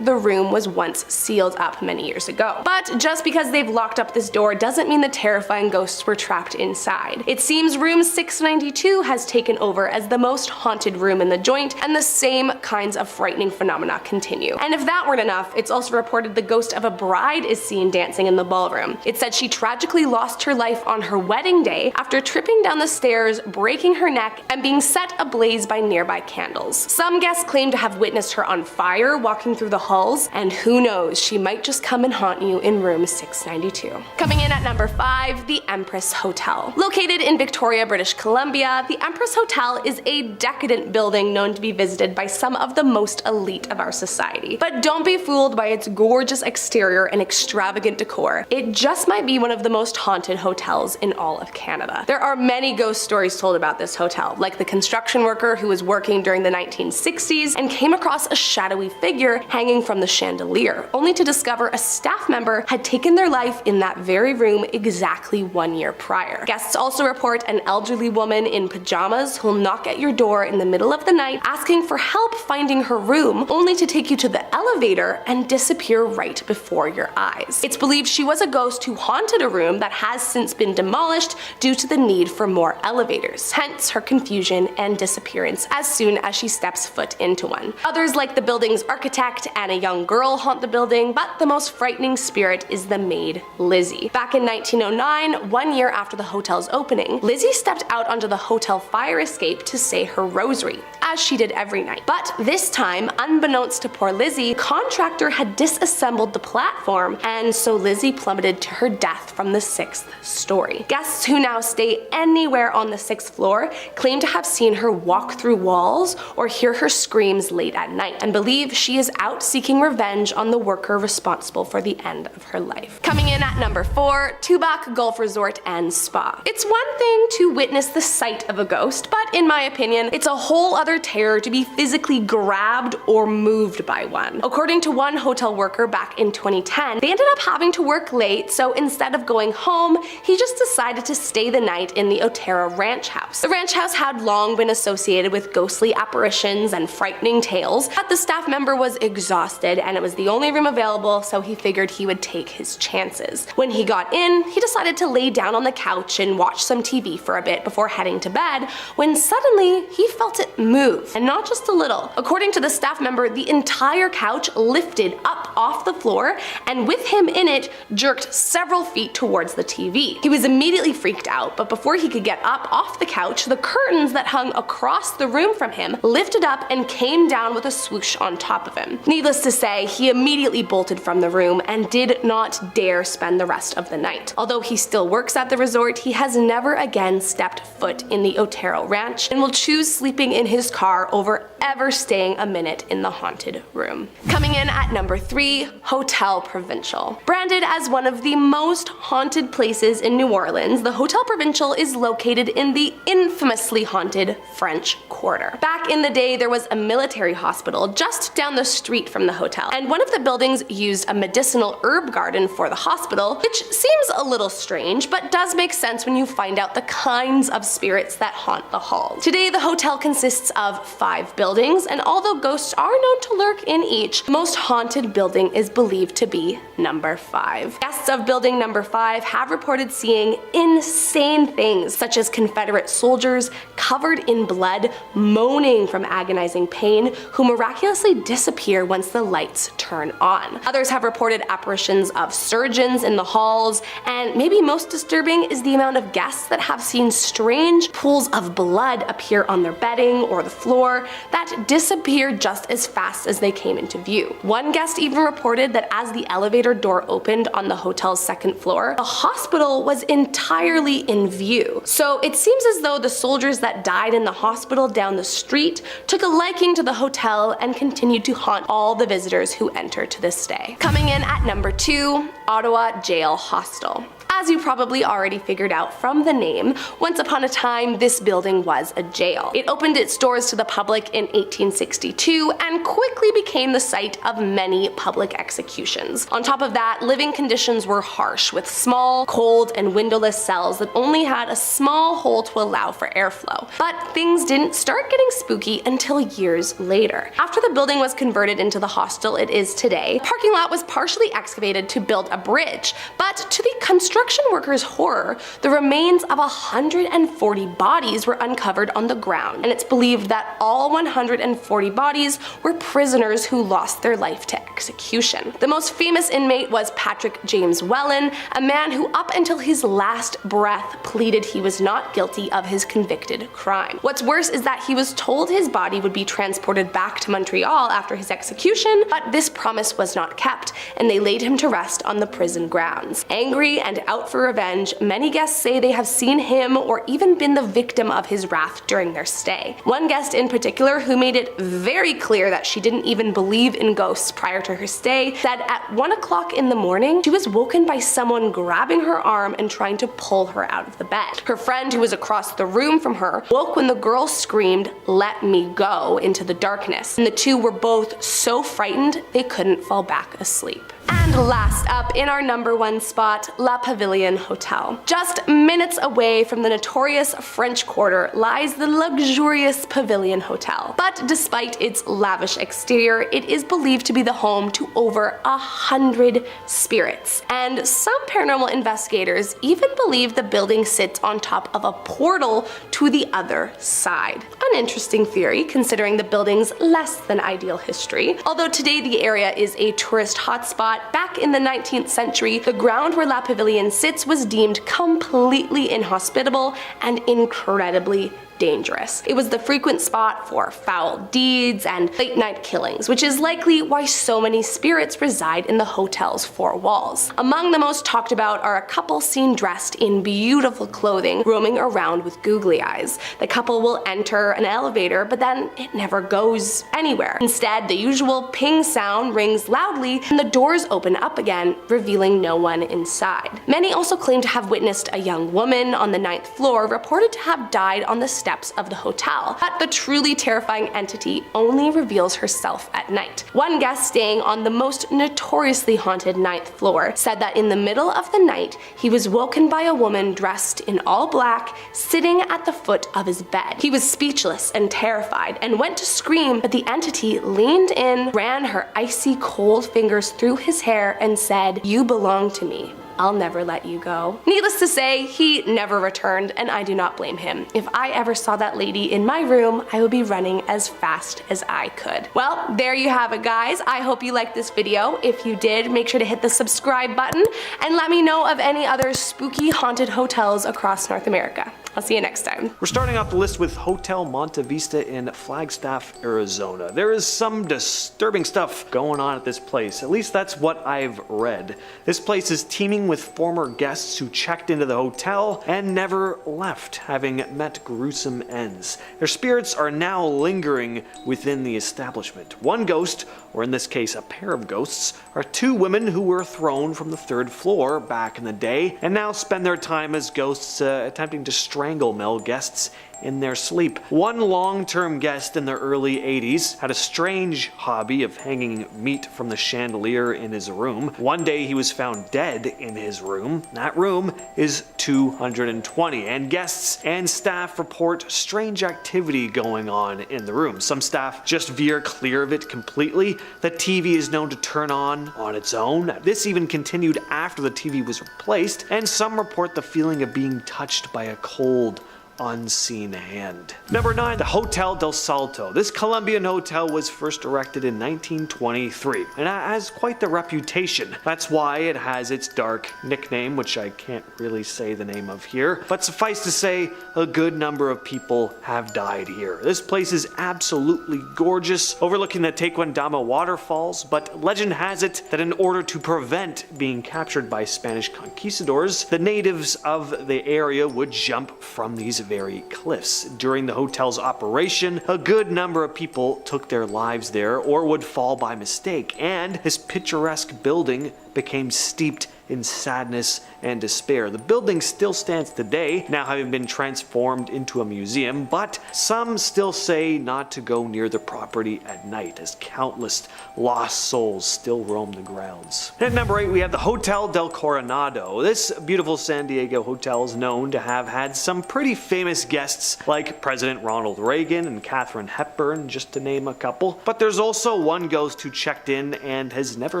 the room was once sealed up many years ago. But just because they've locked up this door doesn't mean the terrifying ghosts were trapped inside. It seems room 692 has taken over as the most haunted room in the joint, and the same kinds of frightening phenomena continue. And if that weren't enough, it's also reported the ghost of a bride is seen dancing in the ballroom. It said she tragically lost her life on her wedding day after tripping down the stairs, breaking her neck, and being set ablaze by nearby candles. Some guests claim to have witnessed her on fire walking through the halls, and who knows, she might just come and haunt you in room 692. Coming in at number 5, the Empress Hotel. Located in Victoria, British Columbia, the Empress Hotel is a decadent building known to be visited by some of the most elite of our society. But don't be fooled by its gorgeous exterior and extravagant decor. It just might be one of the most haunted hotels in all of Canada. There are many ghost stories told about this hotel, like the construction worker who was working during the 1960s and came across a shadowy figure hanging from the chandelier, only to discover a staff member had taken their life in that very room exactly 1 year prior. Guests also report an elderly woman in pajamas who'll knock at your door in the middle of the night asking for help finding her room, only to take you to the elevator and disappear right before your eyes. It's believed she was a ghost who haunted a room that has since been demolished due to the need for more elevators, hence her confusion and disappearance as soon as she steps foot into one. Others, like the building's architect and a young girl, haunt the building, but the most frightening spirit is the maid, Lizzie. Back in 1909, 1 year after the hotel's opening, Lizzie stepped out onto the hotel fire escape to say her rosary, as she did every night. But this time, unbeknownst to poor Lizzie, a contractor had disassembled the platform, and so Lizzie plummeted to her death from the 6th story. Guests who now stay anywhere on the 6th floor claim to have seen her walk through walls or hear her screams late at night, and believe she is out seeking revenge on the worker responsible for the end of her life. Coming in at number 4, Tubac Golf Resort and Spa. It's one thing to witness the sight of a ghost, but in my opinion, it's a whole other utter terror to be physically grabbed or moved by one. According to one hotel worker back in 2010, they ended up having to work late, so instead of going home, he just decided to stay the night in the Otero ranch house. The ranch house had long been associated with ghostly apparitions and frightening tales, but the staff member was exhausted and it was the only room available, so he figured he would take his chances. When he got in, he decided to lay down on the couch and watch some TV for a bit before heading to bed, when suddenly he felt it move, and not just a little. According to the staff member, the entire couch lifted up off the floor, and with him in it, jerked several feet towards the TV. He was immediately freaked out, but before he could get up off the couch, the curtains that hung across the room from him lifted up and came down with a swoosh on top of him. Needless to say, he immediately bolted from the room and did not dare spend the rest of the night. Although he still works at the resort, he has never again stepped foot in the Otero Ranch and will choose sleeping in his car over ever staying a minute in the haunted room. Coming in at number 3, Hotel Provincial. Branded as one of the most haunted places in New Orleans, the Hotel Provincial is located in the infamously haunted French Quarter. Back in the day, there was a military hospital just down the street from the hotel, and one of the buildings used a medicinal herb garden for the hospital, which seems a little strange, but does make sense when you find out the kinds of spirits that haunt the halls. Today, the hotel consists of 5 buildings, and although ghosts are known to lurk in each, the most haunted building is believed to be number 5. Guests of building number 5 have reported seeing insane things, such as Confederate soldiers covered in blood, moaning from agonizing pain, who miraculously disappear once the lights turn on. Others have reported apparitions of surgeons in the halls, and maybe most disturbing is the amount of guests that have seen strange pools of blood appear on their bedding or the floor that disappear just as fast as they came into view. One guest even reported that as the elevator door opened on the hotel's 2nd floor, the hospital was entirely in view. So it seems as though the soldiers that died in the hospital down the street took a liking to the hotel and continued to haunt all the visitors who enter to this day. Coming in at number 2, Ottawa Jail Hostel. As you probably already figured out from the name, once upon a time this building was a jail. It opened its doors to the public in 1862 and quickly became the site of many public executions. On top of that, living conditions were harsh, with small, cold, and windowless cells that only had a small hole to allow for airflow. But things didn't start getting spooky until years later. After the building was converted into the hostel it is today, the parking lot was partially excavated to build a bridge, but to the construction workers' horror, the remains of 140 bodies were uncovered on the ground, and it's believed that all 140 bodies were prisoners who lost their life to execution. The most famous inmate was Patrick James Whelan, a man who up until his last breath pleaded he was not guilty of his convicted crime. What's worse is that he was told his body would be transported back to Montreal after his execution, but this promise was not kept, and they laid him to rest on the prison grounds. Angry and out for revenge, many guests say they have seen him or even been the victim of his wrath during their stay. One guest in particular, who made it very clear that she didn't even believe in ghosts prior to her stay, said at 1 o'clock in the morning she was woken by someone grabbing her arm and trying to pull her out of the bed. Her friend, who was across the room from her, woke when the girl screamed, "Let me go," into the darkness, and the two were both so frightened they couldn't fall back asleep. And last up, in our number 1 spot, La Pavilion Hotel. Just minutes away from the notorious French Quarter lies the luxurious Pavilion Hotel. But despite its lavish exterior, it is believed to be the home to over 100 spirits. And some paranormal investigators even believe the building sits on top of a portal to the other side. An interesting theory, considering the building's less than ideal history. Although today the area is a tourist hotspot, back in the 19th century, the ground where La Pavilion sits was deemed completely inhospitable and incredibly dangerous. It was the frequent spot for foul deeds and late night killings, which is likely why so many spirits reside in the hotel's 4 walls. Among the most talked about are a couple seen dressed in beautiful clothing roaming around with googly eyes. The couple will enter an elevator, but then it never goes anywhere. Instead, the usual ping sound rings loudly and the doors open up again, revealing no one inside. Many also claim to have witnessed a young woman on the 9th floor reported to have died on the steps of the hotel. But the truly terrifying entity only reveals herself at night. One guest staying on the most notoriously haunted 9th floor said that in the middle of the night, he was woken by a woman dressed in all black, sitting at the foot of his bed. He was speechless and terrified and went to scream, but the entity leaned in, ran her icy cold fingers through his hair and said, "You belong to me. I'll never let you go." Needless to say, he never returned, and I do not blame him. If I ever saw that lady in my room, I would be running as fast as I could. Well, there you have it, guys. I hope you liked this video. If you did, make sure to hit the subscribe button and let me know of any other spooky haunted hotels across North America. I'll see you next time. We're starting off the list with Hotel Monte Vista in Flagstaff, Arizona. There is some disturbing stuff going on at this place. At least that's what I've read. This place is teeming with former guests who checked into the hotel and never left, having met gruesome ends. Their spirits are now lingering within the establishment. One ghost, or in this case a pair of ghosts, are two women who were thrown from the 3rd floor back in the day and now spend their time as ghosts attempting to strangle male guests in their sleep. One long-term guest in the early 80s had a strange hobby of hanging meat from the chandelier in his room. One day he was found dead in his room. That room is 220, and guests and staff report strange activity going on in the room. Some staff just veer clear of it completely. The TV is known to turn on its own. This even continued after the TV was replaced, and some report the feeling of being touched by a cold, unseen hand. Number 9, the Hotel del Salto. This Colombian hotel was first erected in 1923 and has quite the reputation. That's why it has its dark nickname, which I can't really say the name of here, but suffice to say, a good number of people have died here. This place is absolutely gorgeous, overlooking the Tequendama waterfalls, but legend has it that in order to prevent being captured by Spanish conquistadors, the natives of the area would jump from these very cliffs. During the hotel's operation, a good number of people took their lives there or would fall by mistake, and this picturesque building became steeped in sadness and despair. The building still stands today, now having been transformed into a museum, but some still say not to go near the property at night, as countless lost souls still roam the grounds. At number 8, we have the Hotel del Coronado. This beautiful San Diego hotel is known to have had some pretty famous guests like President Ronald Reagan and Katharine Hepburn, just to name a couple. But there's also one ghost who checked in and has never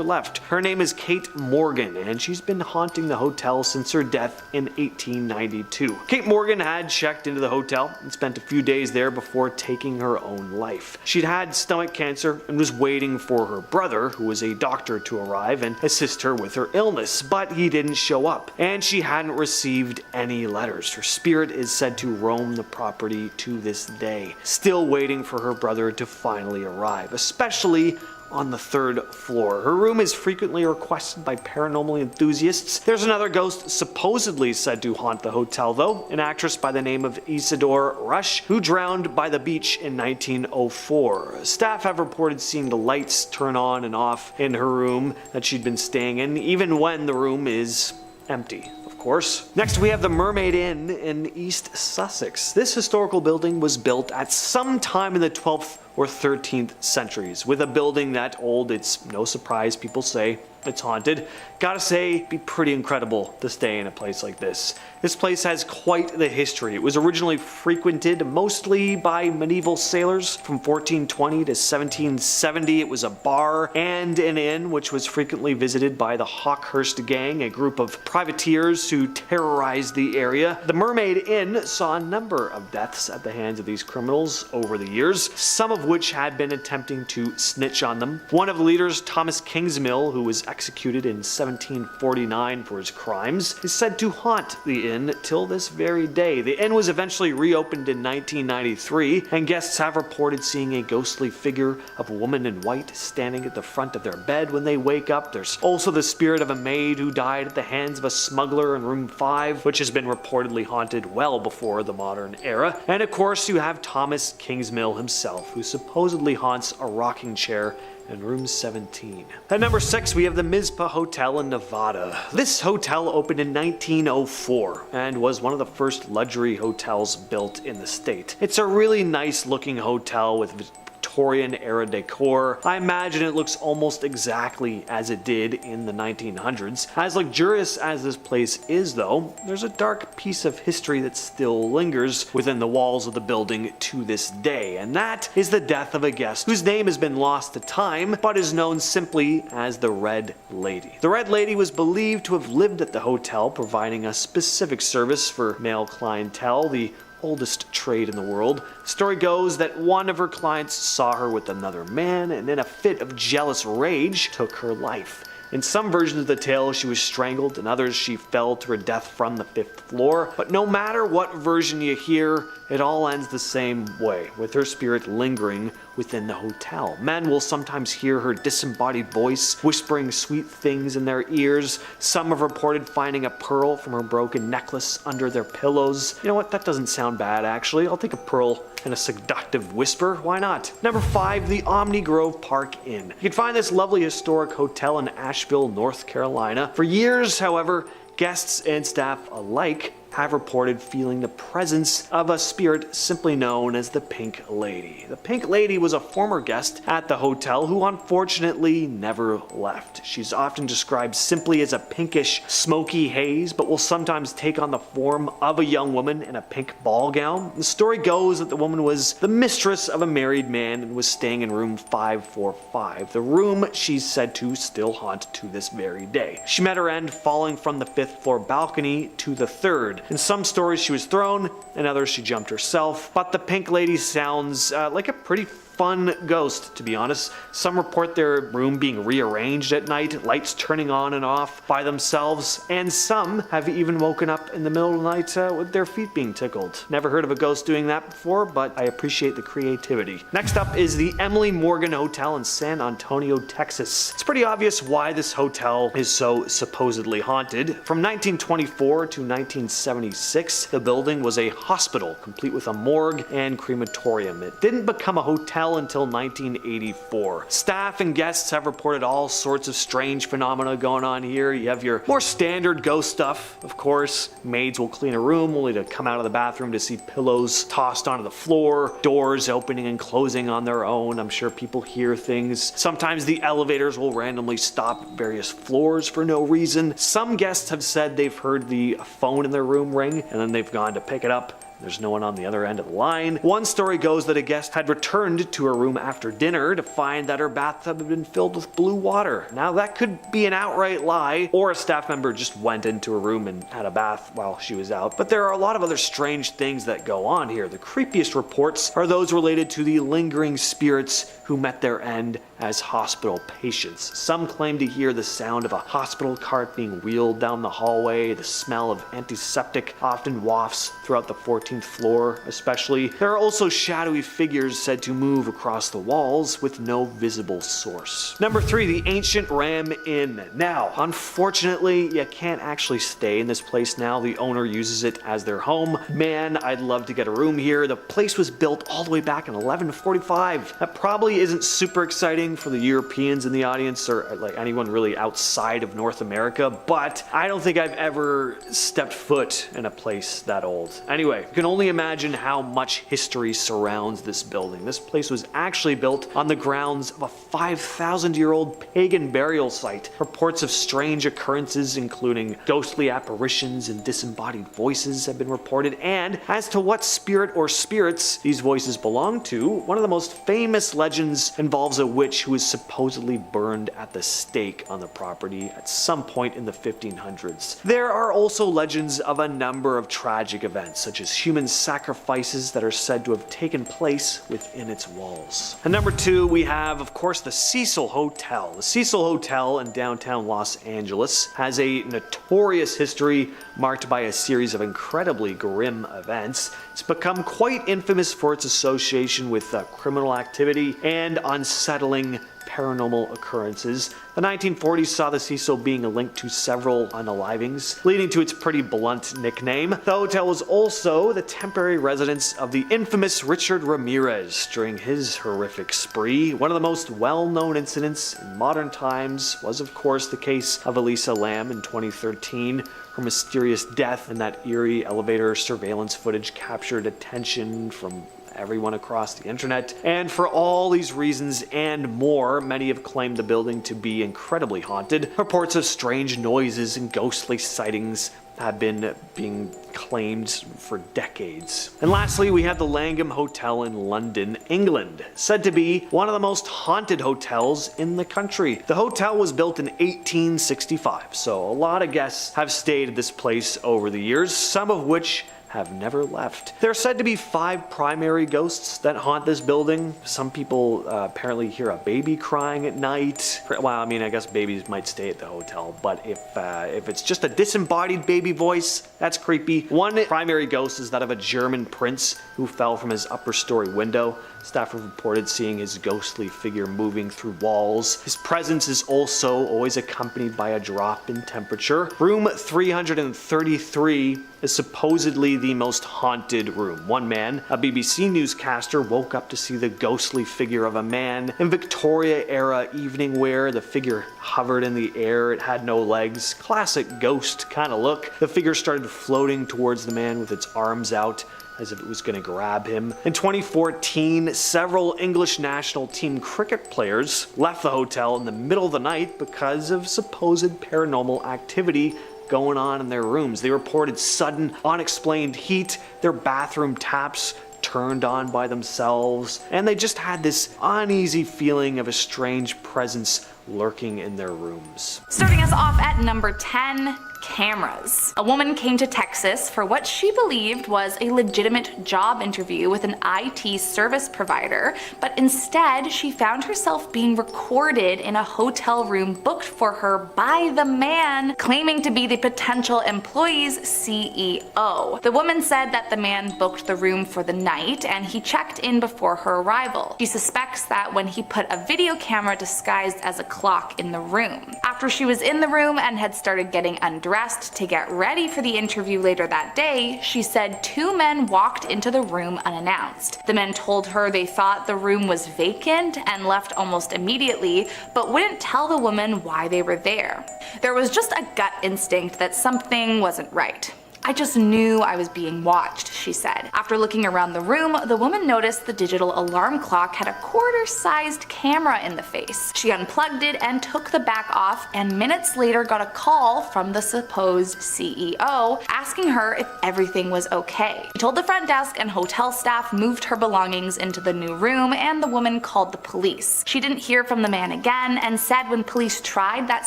left. Her name is Kate Morgan, and she's been haunting the hotel since her death in 1892. Kate Morgan had checked into the hotel and spent a few days there before taking her own life. She'd had stomach cancer and was waiting for her brother, who was a doctor, to arrive and assist her with her illness, but he didn't show up, and she hadn't received any letters. Her spirit is said to roam the property to this day, still waiting for her brother to finally arrive, especially on the 3rd floor. Her room is frequently requested by paranormal enthusiasts. There's another ghost supposedly said to haunt the hotel though, an actress by the name of Isadore Rush, who drowned by the beach in 1904. Staff have reported seeing the lights turn on and off in her room that she'd been staying in, even when the room is empty. Course. Next, we have the Mermaid Inn in East Sussex. This historical building was built at some time in the 12th or 13th centuries. With a building that old, it's no surprise people say it's haunted. Gotta say, it'd be pretty incredible to stay in a place like this. This place has quite the history. It was originally frequented mostly by medieval sailors. From 1420 to 1770, it was a bar and an inn, which was frequently visited by the Hawkhurst Gang, a group of privateers who terrorized the area. The Mermaid Inn saw a number of deaths at the hands of these criminals over the years, some of which had been attempting to snitch on them. One of the leaders, Thomas Kingsmill, who was executed in 1749 for his crimes, is said to haunt the inn till this very day. The inn was eventually reopened in 1993, and guests have reported seeing a ghostly figure of a woman in white standing at the front of their bed when they wake up. There's also the spirit of a maid who died at the hands of a smuggler in room 5, which has been reportedly haunted well before the modern era. And of course, you have Thomas Kingsmill himself, who supposedly haunts a rocking chair and room 17. At number 6, we have the Mizpah Hotel in Nevada. This hotel opened in 1904 and was one of the first luxury hotels built in the state. It's a really nice looking hotel with Victorian era decor. I imagine it looks almost exactly as it did in the 1900s. As luxurious as this place is though, there's a dark piece of history that still lingers within the walls of the building to this day, and that is the death of a guest whose name has been lost to time but is known simply as the Red Lady. The Red Lady was believed to have lived at the hotel, providing a specific service for male clientele, the oldest trade in the world. The story goes that one of her clients saw her with another man and in a fit of jealous rage took her life. In some versions of the tale, she was strangled, in others she fell to her death from the 5th floor. But no matter what version you hear, it all ends the same way, with her spirit lingering within the hotel. Men will sometimes hear her disembodied voice whispering sweet things in their ears. Some have reported finding a pearl from her broken necklace under their pillows. You know what, that doesn't sound bad actually. I'll take a pearl and a seductive whisper, why not? Number 5, the Omni Grove Park Inn. You can find this lovely historic hotel in Asheville, North Carolina. For years, however, guests and staff alike have reported feeling the presence of a spirit simply known as the Pink Lady. The Pink Lady was a former guest at the hotel who unfortunately never left. She's often described simply as a pinkish, smoky haze, but will sometimes take on the form of a young woman in a pink ball gown. The story goes that the woman was the mistress of a married man and was staying in room 545, the room she's said to still haunt to this very day. She met her end falling from the 5th floor balcony to the 3rd. In some stories she was thrown, in others she jumped herself, but the Pink Lady sounds like a pretty fun ghost, to be honest. Some report their room being rearranged at night, lights turning on and off by themselves, and some have even woken up in the middle of the night with their feet being tickled. Never heard of a ghost doing that before, but I appreciate the creativity. Next up is the Emily Morgan Hotel in San Antonio, Texas. It's pretty obvious why this hotel is so supposedly haunted. From 1924 to 1976, the building was a hospital, complete with a morgue and crematorium. It didn't become a hotel until 1984. Staff and guests have reported all sorts of strange phenomena going on here. You have your more standard ghost stuff, of course. Maids will clean a room only to come out of the bathroom to see pillows tossed onto the floor, doors opening and closing on their own. I'm sure people hear things. Sometimes the elevators will randomly stop at various floors for no reason. Some guests have said they've heard the phone in their room ring and then they've gone to pick it up. There's no one on the other end of the line. One story goes that a guest had returned to her room after dinner to find that her bathtub had been filled with blue water. Now that could be an outright lie, or a staff member just went into her room and had a bath while she was out. But there are a lot of other strange things that go on here. The creepiest reports are those related to the lingering spirits who met their end as hospital patients. Some claim to hear the sound of a hospital cart being wheeled down the hallway. The smell of antiseptic often wafts throughout the 14th floor especially. There are also shadowy figures said to move across the walls with no visible source. Number 3, the Ancient Ram Inn. Now, unfortunately, you can't actually stay in this place now. The owner uses it as their home. Man, I'd love to get a room here. The place was built all the way back in 1145. That probably isn't super exciting for the Europeans in the audience or like anyone really outside of North America, but I don't think I've ever stepped foot in a place that old. Anyway, you can only imagine how much history surrounds this building. This place was actually built on the grounds of a 5,000-year-old pagan burial site. Reports of strange occurrences, including ghostly apparitions and disembodied voices, have been reported, and as to what spirit or spirits these voices belong to, one of the most famous legends involves a witch who was supposedly burned at the stake on the property at some point in the 1500s. There are also legends of a number of tragic events, such as human sacrifices that are said to have taken place within its walls. And number 2, we have, of course, the Cecil Hotel. The Cecil Hotel in downtown Los Angeles has a notorious history marked by a series of incredibly grim events. It's become quite infamous for its association with criminal activity and unsettling paranormal occurrences. The 1940s saw the Cecil being linked to several unalivings, leading to its pretty blunt nickname. The hotel was also the temporary residence of the infamous Richard Ramirez during his horrific spree. One of the most well-known incidents in modern times was, of course, the case of Elisa Lam in 2013. Her mysterious death and that eerie elevator surveillance footage captured attention from everyone across the internet. And for all these reasons and more, many have claimed the building to be incredibly haunted. Reports of strange noises and ghostly sightings have been being claimed for decades. And lastly, we have the Langham Hotel in London, England, said to be one of the most haunted hotels in the country. The hotel was built in 1865, so a lot of guests have stayed at this place over the years, some of which have never left. There are said to be 5 primary ghosts that haunt this building. Some people apparently hear a baby crying at night. Well, I mean, I guess babies might stay at the hotel, but if it's just a disembodied baby voice, that's creepy. One primary ghost is that of a German prince who fell from his upper story window. Staff have reported seeing his ghostly figure moving through walls. His presence is also always accompanied by a drop in temperature. Room 333 is supposedly the most haunted room. One man, a BBC newscaster, woke up to see the ghostly figure of a man in Victoria-era evening wear. The figure hovered in the air. It had no legs. Classic ghost kind of look. The figure started floating towards the man with its arms out, as if it was going to grab him. In 2014, several English national team cricket players left the hotel in the middle of the night because of supposed paranormal activity going on in their rooms. They reported sudden, unexplained heat, their bathroom taps turned on by themselves, and they just had this uneasy feeling of a strange presence lurking in their rooms. Starting us off at number 10, cameras. A woman came to Texas for what she believed was a legitimate job interview with an IT service provider, but instead she found herself being recorded in a hotel room booked for her by the man claiming to be the potential employee's CEO. The woman said that the man booked the room for the night and he checked in before her arrival. She suspects that when he put a video camera disguised as a clock in the room. After she was in the room and had started getting undressed to get ready for the interview later that day, she said 2 men walked into the room unannounced. The men told her they thought the room was vacant and left almost immediately, but wouldn't tell the woman why they were there. There was just a gut instinct that something wasn't right. I just knew I was being watched, she said. After looking around the room, the woman noticed the digital alarm clock had a quarter-sized camera in the face. She unplugged it and took the back off, and minutes later got a call from the supposed CEO asking her if everything was okay. She told the front desk and hotel staff moved her belongings into the new room, and the woman called the police. She didn't hear from the man again and said when police tried that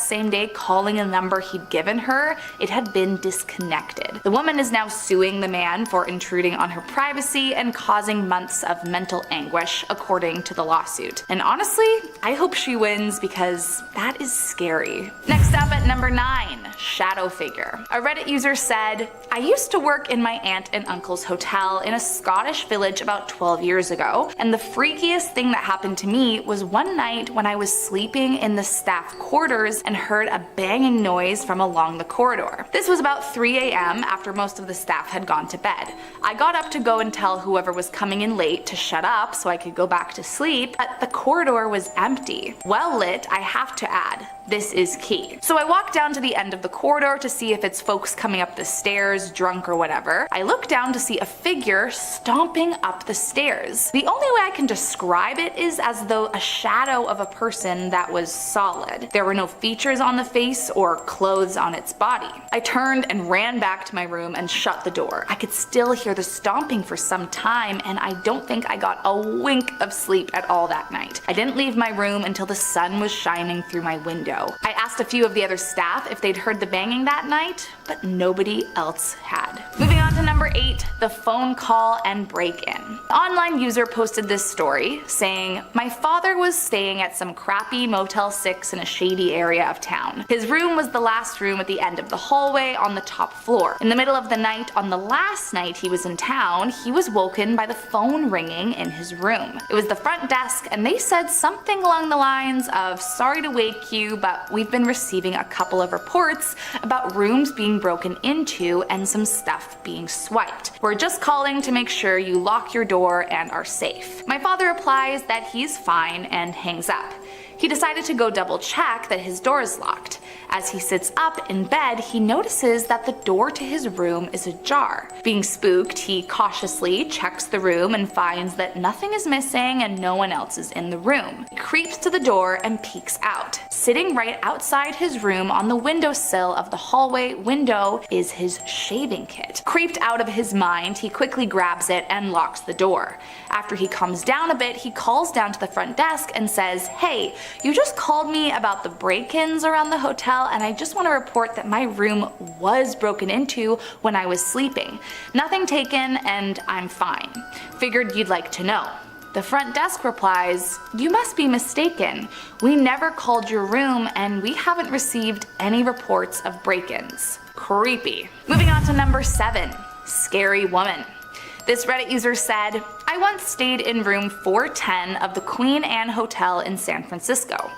same day calling a number he'd given her, it had been disconnected. The woman is now suing the man for intruding on her privacy and causing months of mental anguish, according to the lawsuit. And honestly, I hope she wins because that is scary. Next up at number 9, shadow figure. A Reddit user said, I used to work in my aunt and uncle's hotel in a Scottish village about 12 years ago, and the freakiest thing that happened to me was one night when I was sleeping in the staff quarters and heard a banging noise from along the corridor. This was about 3 a.m. after most of the staff had gone to bed. I got up to go and tell whoever was coming in late to shut up so I could go back to sleep, but the corridor was empty. Well lit, I have to add. This is key. So I walked down to the end of the corridor to see if it's folks coming up the stairs, drunk or whatever. I look down to see a figure stomping up the stairs. The only way I can describe it is as though a shadow of a person that was solid. There were no features on the face or clothes on its body. I turned and ran back to my room and shut the door. I could still hear the stomping for some time, and I don't think I got a wink of sleep at all that night. I didn't leave my room until the sun was shining through my window. I asked asked a few of the other staff if they'd heard the banging that night, but nobody else had. Moving on to number 8, the phone call and break-in. An online user posted this story saying, "My father was staying at some crappy Motel 6 in a shady area of town. His room was the last room at the end of the hallway on the top floor. In the middle of the night on the last night he was in town, he was woken by the phone ringing in his room. It was the front desk and they said something along the lines of, 'Sorry to wake you, but we've been receiving a couple of reports about rooms being broken into and some stuff being swiped. We're just calling to make sure you lock your door and are safe.' My father replies that he's fine and hangs up. He decided to go double check that his door is locked. As he sits up in bed, he notices that the door to his room is ajar. Being spooked, he cautiously checks the room and finds that nothing is missing and no one else is in the room. He creeps to the door and peeks out. Sitting right outside his room on the windowsill of the hallway window is his shaving kit. Creeped out of his mind, he quickly grabs it and locks the door. After he calms down a bit, he calls down to the front desk and says, "Hey, you just called me about the break-ins around the hotel and I just want to report that my room was broken into when I was sleeping. Nothing taken and I'm fine. Figured you'd like to know." The front desk replies, "You must be mistaken. We never called your room and we haven't received any reports of break-ins." Creepy. Moving on to number 7, scary woman. This Reddit user said, "I once stayed in room 410 of the Queen Anne Hotel in San Francisco.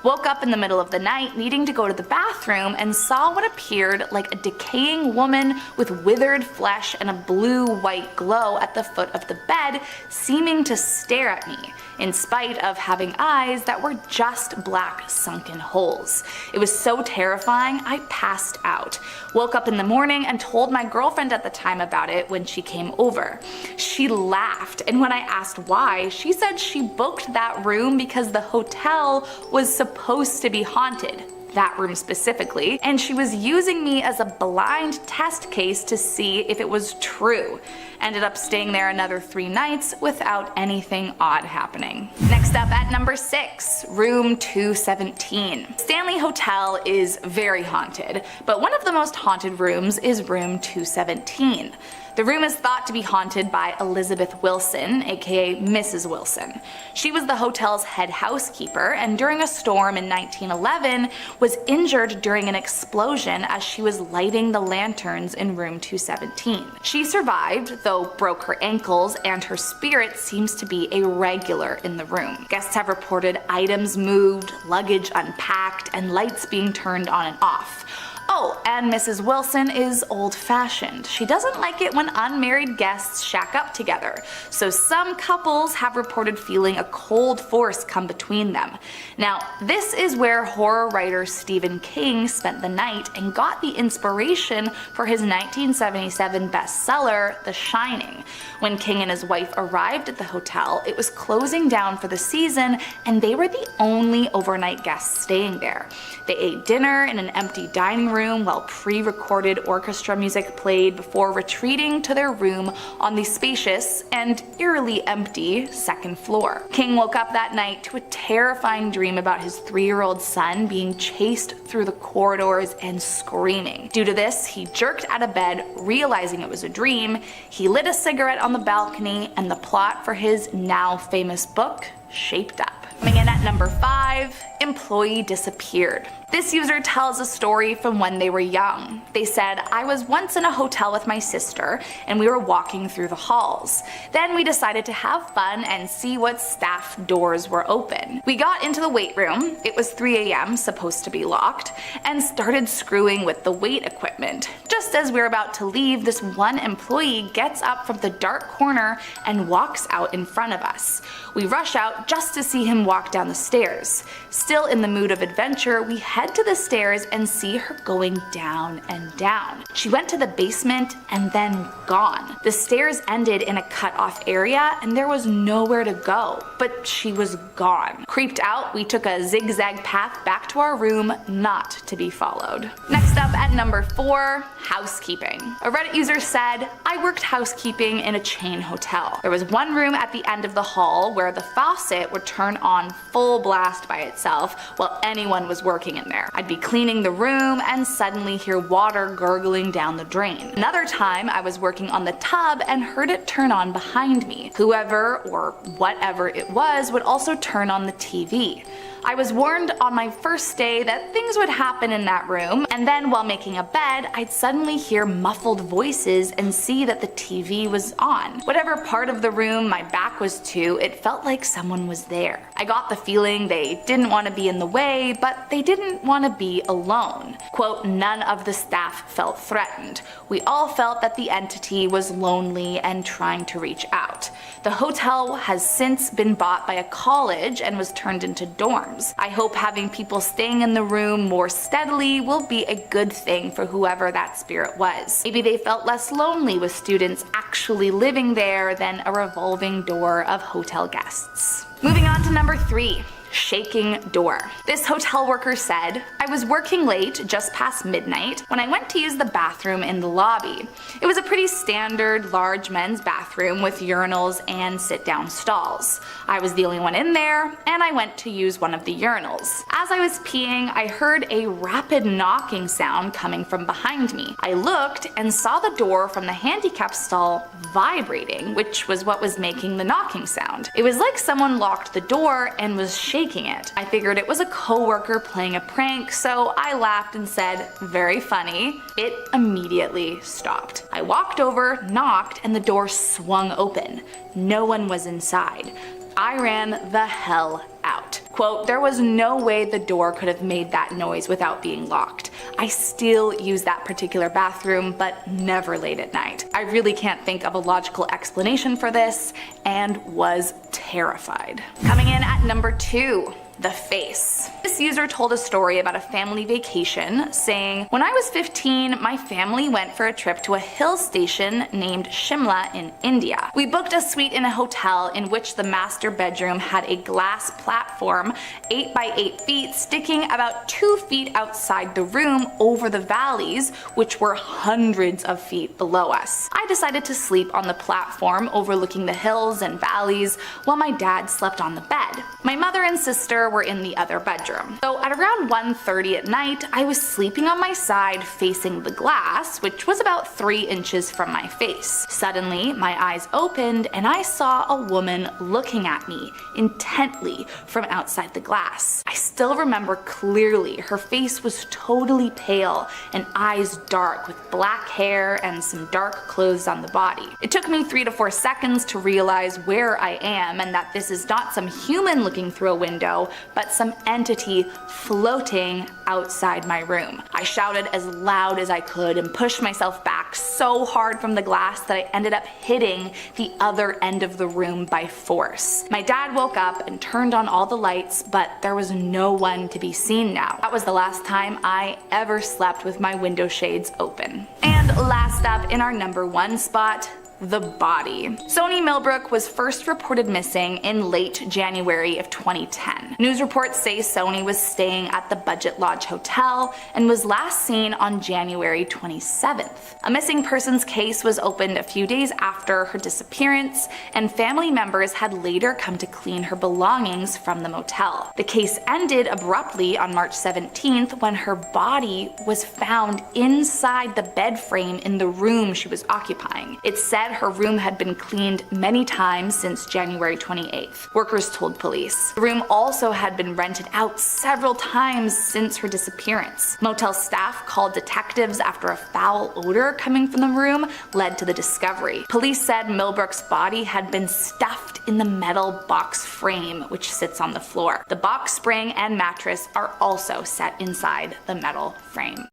Woke up in the middle of the night needing to go to the bathroom and saw what appeared like a decaying woman with withered flesh and a blue-white glow at the foot of the bed, seeming to stare at me, in spite of having eyes that were just black sunken holes. It was so terrifying I passed out. Woke up in the morning and told my girlfriend at the time about it when she came over. She laughed, and when I asked why, she said she booked that room because the hotel was supposed to be haunted, that room specifically, and she was using me as a blind test case to see if it was true. Ended up staying there another 3 nights without anything odd happening." Next up at number 6, room 217. Stanley Hotel is very haunted, but one of the most haunted rooms is room 217. The room is thought to be haunted by Elizabeth Wilson, aka Mrs. Wilson. She was the hotel's head housekeeper and during a storm in 1911 was injured during an explosion as she was lighting the lanterns in room 217. She survived, though broke her ankles, and her spirit seems to be a regular in the room. Guests have reported items moved, luggage unpacked, and lights being turned on and off. Oh, and Mrs. Wilson is old-fashioned. She doesn't like it when unmarried guests shack up together, so some couples have reported feeling a cold force come between them. Now, this is where horror writer Stephen King spent the night and got the inspiration for his 1977 bestseller, The Shining. When King and his wife arrived at the hotel, it was closing down for the season, and they were the only overnight guests staying there. They ate dinner in an empty dining room while pre-recorded orchestra music played before retreating to their room on the spacious and eerily empty second floor. King woke up that night to a terrifying dream about his 3-year-old son being chased through the corridors and screaming. Due to this, he jerked out of bed, realizing it was a dream. He lit a cigarette on the balcony, and the plot for his now famous book shaped up. Coming in at number 5, employee disappeared. This user tells a story from when they were young. They said, "I was once in a hotel with my sister and we were walking through the halls. Then we decided to have fun and see what staff doors were open. We got into the weight room, it was 3 a.m., supposed to be locked, and started screwing with the weight equipment. Just as we were about to leave, this one employee gets up from the dark corner and walks out in front of us. We rush out just to see him walk down the stairs. Still in the mood of adventure, we head to the stairs and see her going down and down. She went to the basement and then gone. The stairs ended in a cut-off area and there was nowhere to go, but she was gone. Creeped out, we took a zigzag path back to our room, not to be followed." Next up at number 4, housekeeping. A Reddit user said, "I worked housekeeping in a chain hotel. There was one room at the end of the hall where the faucet would turn on full blast by itself while anyone was working in there. I'd be cleaning the room and suddenly hear water gurgling down the drain. Another time I was working on the tub and heard it turn on behind me. Whoever or whatever it was would also turn on the TV. I was warned on my first day that things would happen in that room, and then while making a bed, I'd suddenly hear muffled voices and see that the TV was on. Whatever part of the room my back was to, it felt like someone was there. I got the feeling they didn't want to be in the way, but they didn't want to be alone. Quote, none of the staff felt threatened. We all felt that the entity was lonely and trying to reach out. The hotel has since been bought by a college and was turned into dorms. I hope having people staying in the room more steadily will be a good thing for whoever that spirit was. Maybe they felt less lonely with students actually living there than a revolving door of hotel guests. Moving on to number 3. Shaking door. This hotel worker said, I was working late, just past midnight, when I went to use the bathroom in the lobby. It was a pretty standard large men's bathroom with urinals and sit-down stalls. I was the only one in there, and I went to use one of the urinals. As I was peeing, I heard a rapid knocking sound coming from behind me. I looked and saw the door from the handicap stall vibrating, which was what was making the knocking sound. It was like someone locked the door and was shaking it. I figured it was a coworker playing a prank, so I laughed and said, very funny. It immediately stopped. I walked over, knocked, and the door swung open. No one was inside. I ran the hell out. Quote, there was no way the door could have made that noise without being locked. I still use that particular bathroom, but never late at night. I really can't think of a logical explanation for this and was terrified. Coming in at number 2. The face. This user told a story about a family vacation, saying, when I was 15, my family went for a trip to a hill station named Shimla in India. We booked a suite in a hotel in which the master bedroom had a glass platform 8 by 8 feet sticking about 2 feet outside the room over the valleys, which were hundreds of feet below us. I decided to sleep on the platform overlooking the hills and valleys while my dad slept on the bed. My mother and sister were in the other bedroom. So at around 1:30 at night, I was sleeping on my side facing the glass, which was about 3 inches from my face. Suddenly, my eyes opened and I saw a woman looking at me intently from outside the glass. I still remember clearly her face was totally pale and eyes dark with black hair and some dark clothes on the body. It took me 3 to 4 seconds to realize where I am and that this is not some human looking through a window, but some entity floating outside my room. I shouted as loud as I could and pushed myself back so hard from the glass that I ended up hitting the other end of the room by force. My dad woke up and turned on all the lights, but there was no one to be seen now. That was the last time I ever slept with my window shades open. And last up in our number 1 spot, the body. Sony Millbrook was first reported missing in late January of 2010. News reports say Sony was staying at the Budget Lodge Hotel and was last seen on January 27th. A missing persons case was opened a few days after her disappearance, and family members had later come to clean her belongings from the motel. The case ended abruptly on March 17th when her body was found inside the bed frame in the room she was occupying. It said her room had been cleaned many times since January 28th. Workers told police. The room also had been rented out several times since her disappearance. Motel staff called detectives after a foul odor coming from the room led to the discovery. Police said Millbrook's body had been stuffed in the metal box frame which sits on the floor. The box spring and mattress are also set inside the metal frame.